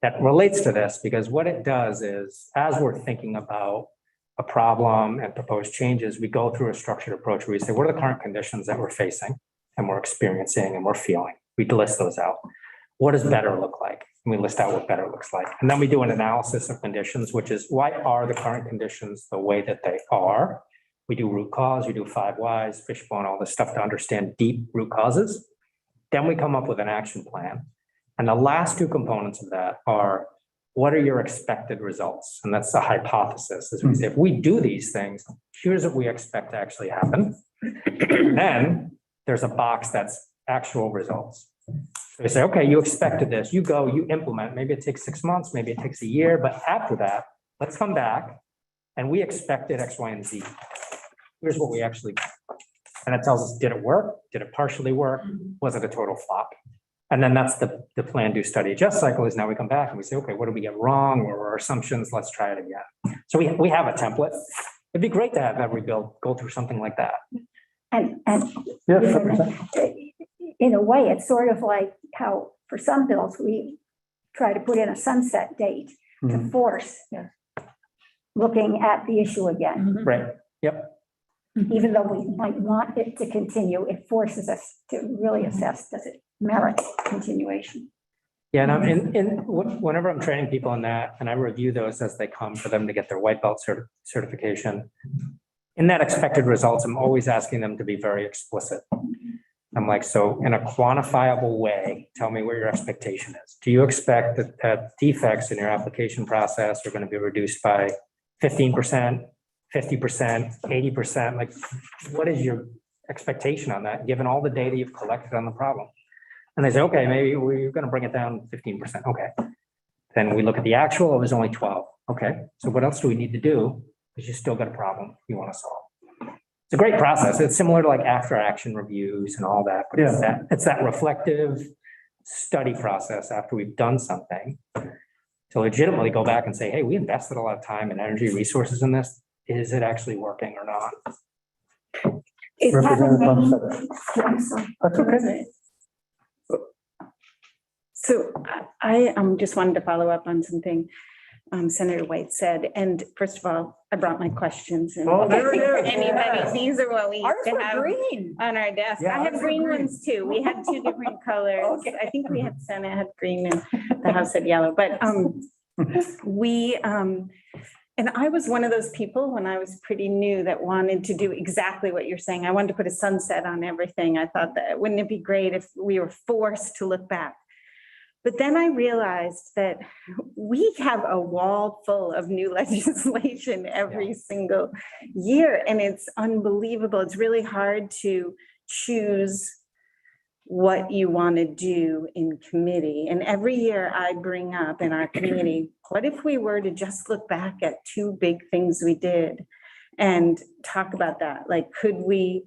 that relates to this, because what it does is, as we're thinking about a problem and proposed changes, we go through a structured approach where we say, what are the current conditions that we're facing and we're experiencing and we're feeling? We list those out. What does better look like? And we list out what better looks like. And then we do an analysis of conditions, which is, why are the current conditions the way that they are? We do root cause, we do 5 whys, fishbone, all this stuff to understand deep root causes. Then we come up with an action plan. And the last two components of that are, what are your expected results? And that's the hypothesis. Is we say, if we do these things, here's what we expect to actually happen. Then there's a box that's actual results. So we say, okay, you expected this, you go, you implement, maybe it takes 6 months, maybe it takes a year, but after that, let's come back and we expected X, Y, and Z. Here's what we actually, and it tells us, did it work? Did it partially work? Was it a total flop? And then that's the plan, do, study, adjust cycle. Is now we come back and we say, okay, what did we get wrong? Or our assumptions? Let's try it again. So we have a template. It'd be great to have every bill go through something like that. And Yes, in a way, it's sort of like how for some bills, we try to put in a sunset date to force looking at the issue again. Right. Yep. Even though we might want it to continue, it forces us to really assess, does it merit continuation? Yeah, and whenever I'm training people on that, and I review those as they come for them to get their white belt certification, in that expected results, I'm always asking them to be very explicit. I'm like, so in a quantifiable way, tell me what your expectation is. Do you expect that defects in your application process are going to be reduced by 15%, 50%, 80%? Like, what is your expectation on that, given all the data you've collected on the problem? And they say, okay, maybe we're going to bring it down 15%. Okay. Then we look at the actual, it was only 12. Okay. So what else do we need to do? Because you still got a problem you want to solve. It's a great process. It's similar to like after action reviews and all that, but it's that reflective study process after we've done something to legitimately go back and say, hey, we invested a lot of time and energy resources in this. Is it actually working or not? Representative That's okay. So I just wanted to follow up on something Senator White said. And first of all, I brought my questions. And Oh, there it is. anybody, these are what we used Ours to were have green. on our desk. Yeah, I have ours were green green. ones too. We had 2 different colors. Okay. I think we had Senate had green and the House had yellow, but we, and I was one of those people when I was pretty new that wanted to do exactly what you're saying. I wanted to put a sunset on everything. I thought that wouldn't it be great if we were forced to look back? But then I realized that we have a wall full of new legislation every single year, and it's unbelievable. It's really hard to choose what you want to do in committee. And every year I bring up in our committee, what if we were to just look back at 2 big things we did and talk about that? Like, could we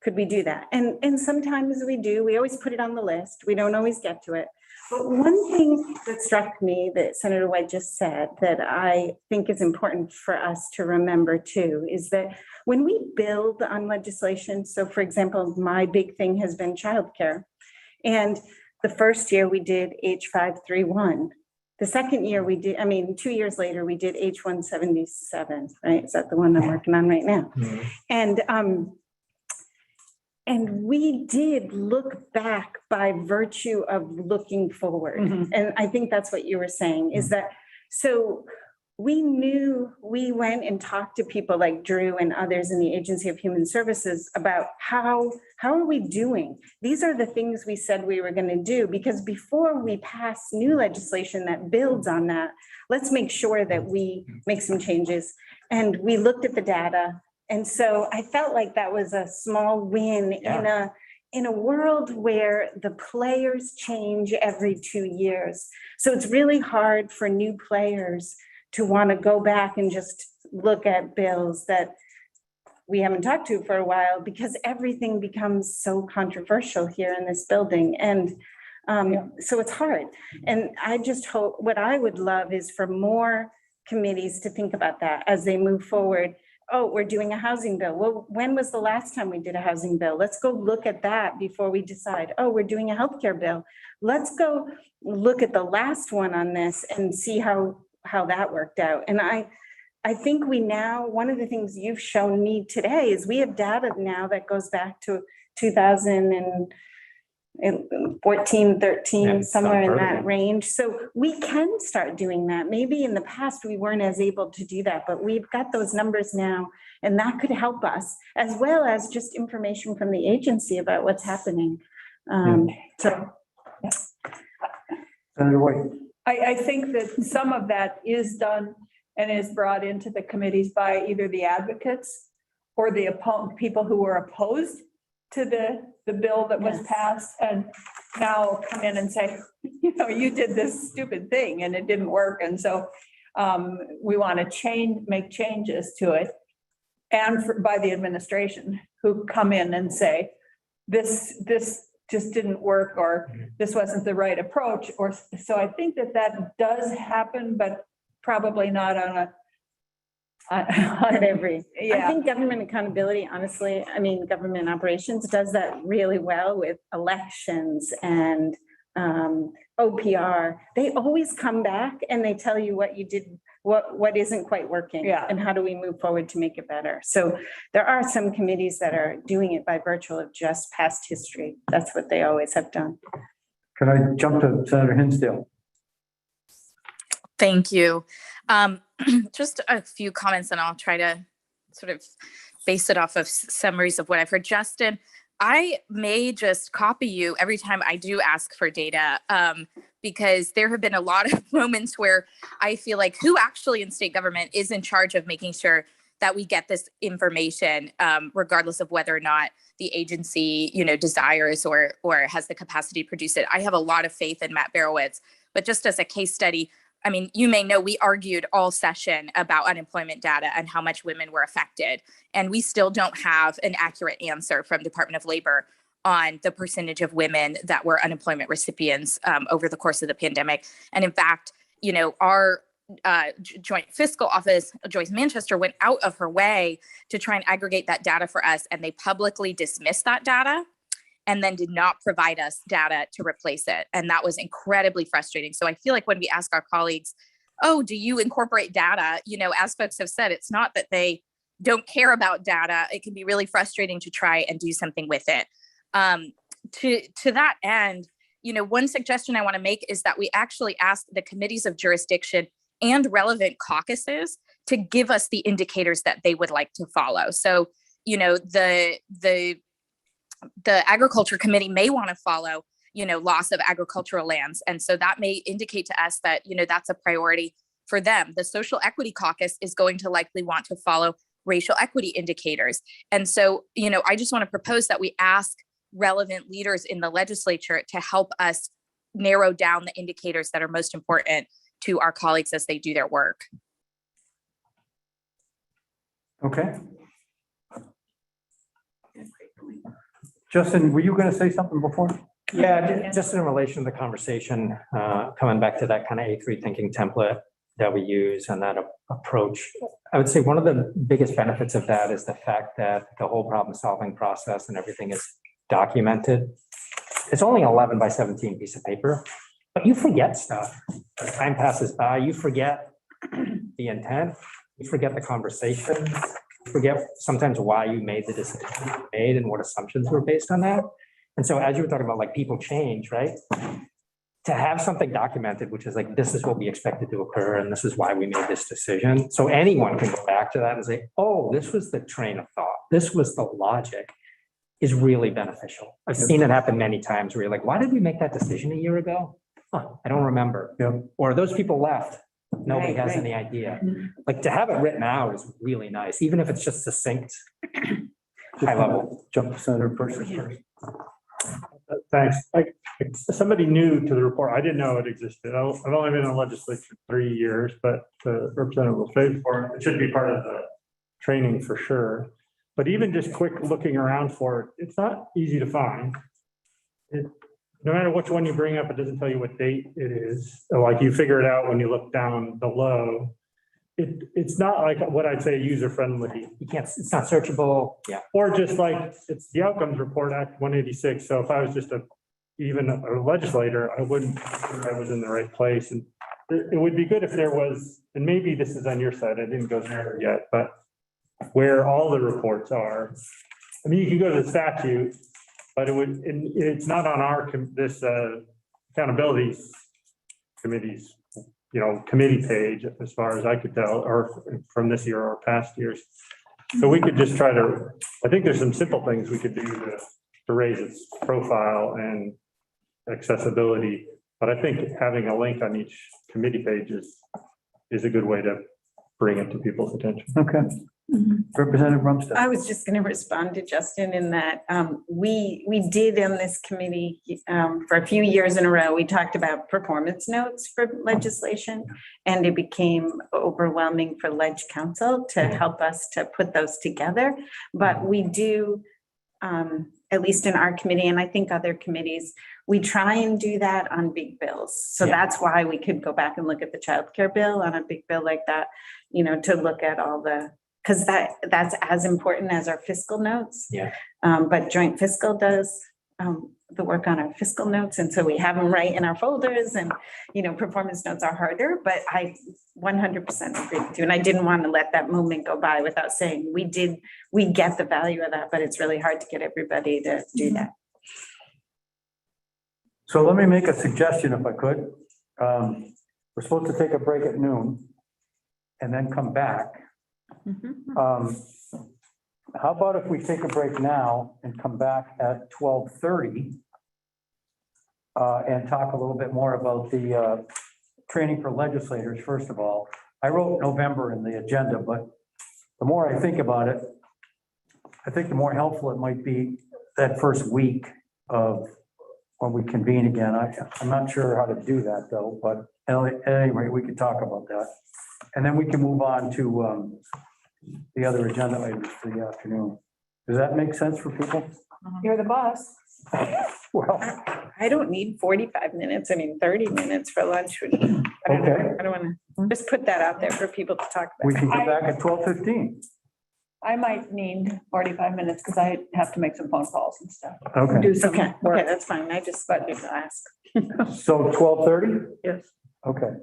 do that? And sometimes we do. We always put it on the list. We don't always get to it. But one thing that struck me that Senator White just said that I think is important for us to remember too, is that when we build on legislation, so for example, my big thing has been childcare. And the first year we did H531. The second year we did, 2 years later, we did H177, right? Is that the one I'm working on right now? And we did look back by virtue of looking forward. And I think that's what you were saying is that, so we knew, we went and talked to people like Drew and others in the Agency of Human Services about how are we doing? These are the things we said we were going to do, because before we pass new legislation that builds on that, let's make sure that we make some changes. And we looked at the data. And so I felt like that was a small win in a world where the players change every 2 years. So it's really hard for new players to want to go back and just look at bills that we haven't talked to for a while, because everything becomes so controversial here in this building. And so it's hard. And I just hope, what I would love is for more committees to think about that as they move forward. Oh, we're doing a housing bill. Well, when was the last time we did a housing bill? Let's go look at that before we decide, oh, we're doing a healthcare bill. Let's go look at the last one on this and see how that worked out. And I think we now, one of the things you've shown me today is we have data now that goes back to 2014, 13, somewhere in that range. So we can start doing that. Maybe in the past we weren't as able to do that, but we've got those numbers now, and that could help us, as well as just information from the agency about what's happening. Senator White. I think that some of that is done and is brought into the committees by either the advocates or the people who were opposed to the bill that was passed, and now come in and say, you did this stupid thing and it didn't work. And so we want to make changes to it. And by the administration, who come in and say, this just didn't work, or this wasn't the right approach. Or so I think that does happen, but probably not on I think government accountability, honestly, government operations does that really well with elections and OPR. They always come back and they tell you what you did, what isn't quite working, and how do we move forward to make it better. So there are some committees that are doing it by virtue of just past history. That's what they always have done. Can I jump to Senator Hinsdale? Thank you. Just a few comments, and I'll try to sort of base it off of summaries of what I've heard. Justin, I may just copy you every time I do ask for data, because there have been a lot of moments where I feel like who actually in state government is in charge of making sure that we get this information, regardless of whether or not the agency, desires or has the capacity to produce it. I have a lot of faith in Matt Barowitz, but just as a case study, you may know we argued all session about unemployment data and how much women were affected. And we still don't have an accurate answer from Department of Labor on the percentage of women that were unemployment recipients over the course of the pandemic. And in fact, our Joint Fiscal Office, Joyce Manchester, went out of her way to try and aggregate that data for us. And they publicly dismissed that data and then did not provide us data to replace it. And that was incredibly frustrating. So I feel like when we ask our colleagues, oh, do you incorporate data? As folks have said, it's not that they don't care about data. It can be really frustrating to try and do something with it. To that end, one suggestion I want to make is that we actually ask the committees of jurisdiction and relevant caucuses to give us the indicators that they would like to follow. So, the Agriculture Committee may want to follow, loss of agricultural lands. And so that may indicate to us that, that's a priority for them. The Social Equity Caucus is going to likely want to follow racial equity indicators. And so, I just want to propose that we ask relevant leaders in the legislature to help us narrow down the indicators that are most important to our colleagues as they do their work. Okay. Justin, were you going to say something before? Yeah, just in relation to the conversation, coming back to that kind of A3 thinking template that we use and that approach. I would say one of the biggest benefits of that is the fact that the whole problem solving process and everything is documented. It's only 11 by 17 piece of paper, but you forget stuff. As time passes by, you forget the intent, you forget the conversations, you forget sometimes why you made the decision you made and what assumptions were based on that. And so as you were talking about like people change, right? To have something documented, which is like, this is what we expected to occur and this is why we made this decision. So anyone can go back to that and say, oh, this was the train of thought. This was the logic, is really beneficial. I've seen it happen many times where you're like, why did we make that decision a year ago? Huh, I don't remember. Yep. Or those people left. Nobody Right, has right. any idea. Like to have it written out is really nice, even if it's just succinct, high level. Jump to Senator Persis first. Thanks. Like, somebody new to the report, I didn't know it existed. I've only been in the legislature 3 years, but Representative LaFave for it should be part of the training for sure. But even just quick looking around for it, it's not easy to find. No matter which one you bring up, it doesn't tell you what date it is. Like you figure it out when you look down below. It's not like what I'd say user friendly. You can't, it's not searchable. Yeah. Or just like, it's the Outcomes Report Act 186. So if I was just even a legislator, I wouldn't, I was in the right place. And it would be good if there was, and maybe this is on your side, I didn't go there yet, but where all the reports are. I mean, you can go to the statute, but it would, and it's not on our, this accountability committee's, committee page, as far as I could tell, or from this year or past years. So we could just try to, I think there's some simple things we could do to raise its profile and accessibility. But I think having a link on each committee page is a good way to bring it to people's attention. Okay. Representative Rumstead. I was just going to respond to Justin in that we did on this committee for a few years in a row, we talked about performance notes for legislation, and it became overwhelming for Leg Council to help us to put those together. But we do, at least in our committee, and I think other committees, we try and do that on big bills. So that's why we could go back and look at the childcare bill on a big bill like that, to look at all the, because that's as important as our fiscal notes. Yeah. But joint fiscal does the work on our fiscal notes. And so we have them right in our folders, and, performance notes are harder, but I 100% agree with you. And I didn't want to let that moment go by without saying we get the value of that, but it's really hard to get everybody to do that. So let me make a suggestion if I could. We're supposed to take a break at noon and then come back. How about if we take a break now and come back at 12:30 and talk a little bit more about the training for legislators, first of all. I wrote November in the agenda, but the more I think about it, I think the more helpful it might be that first week of when we convene again. I'm not sure how to do that though, but at any rate, we could talk about that. And then we can move on to the other agenda items for the afternoon. Does that make sense for people? You're the boss. Well, I don't need 45 minutes. I mean, 30 minutes for lunch. I don't want to just put that out there for people to talk we about. can come back at 12:15. I might need 45 minutes because I have to make some phone calls and stuff. Okay, Do some Okay, work. that's fine. I just wanted to ask. so 12:30? Yes. Okay.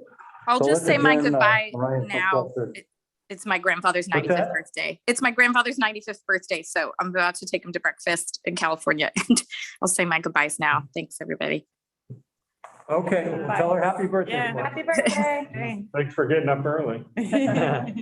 I'll So just let's say my adjourn, goodbye Ryan, till now. 12:30. It's my grandfather's What's 95th that? birthday. It's my grandfather's 95th birthday. So I'm about to take him to breakfast in California. And I'll say my goodbyes now. Thanks, everybody. Okay, well, tell her happy birthday. Yeah. Flora. Happy birthday. Thanks for getting up early.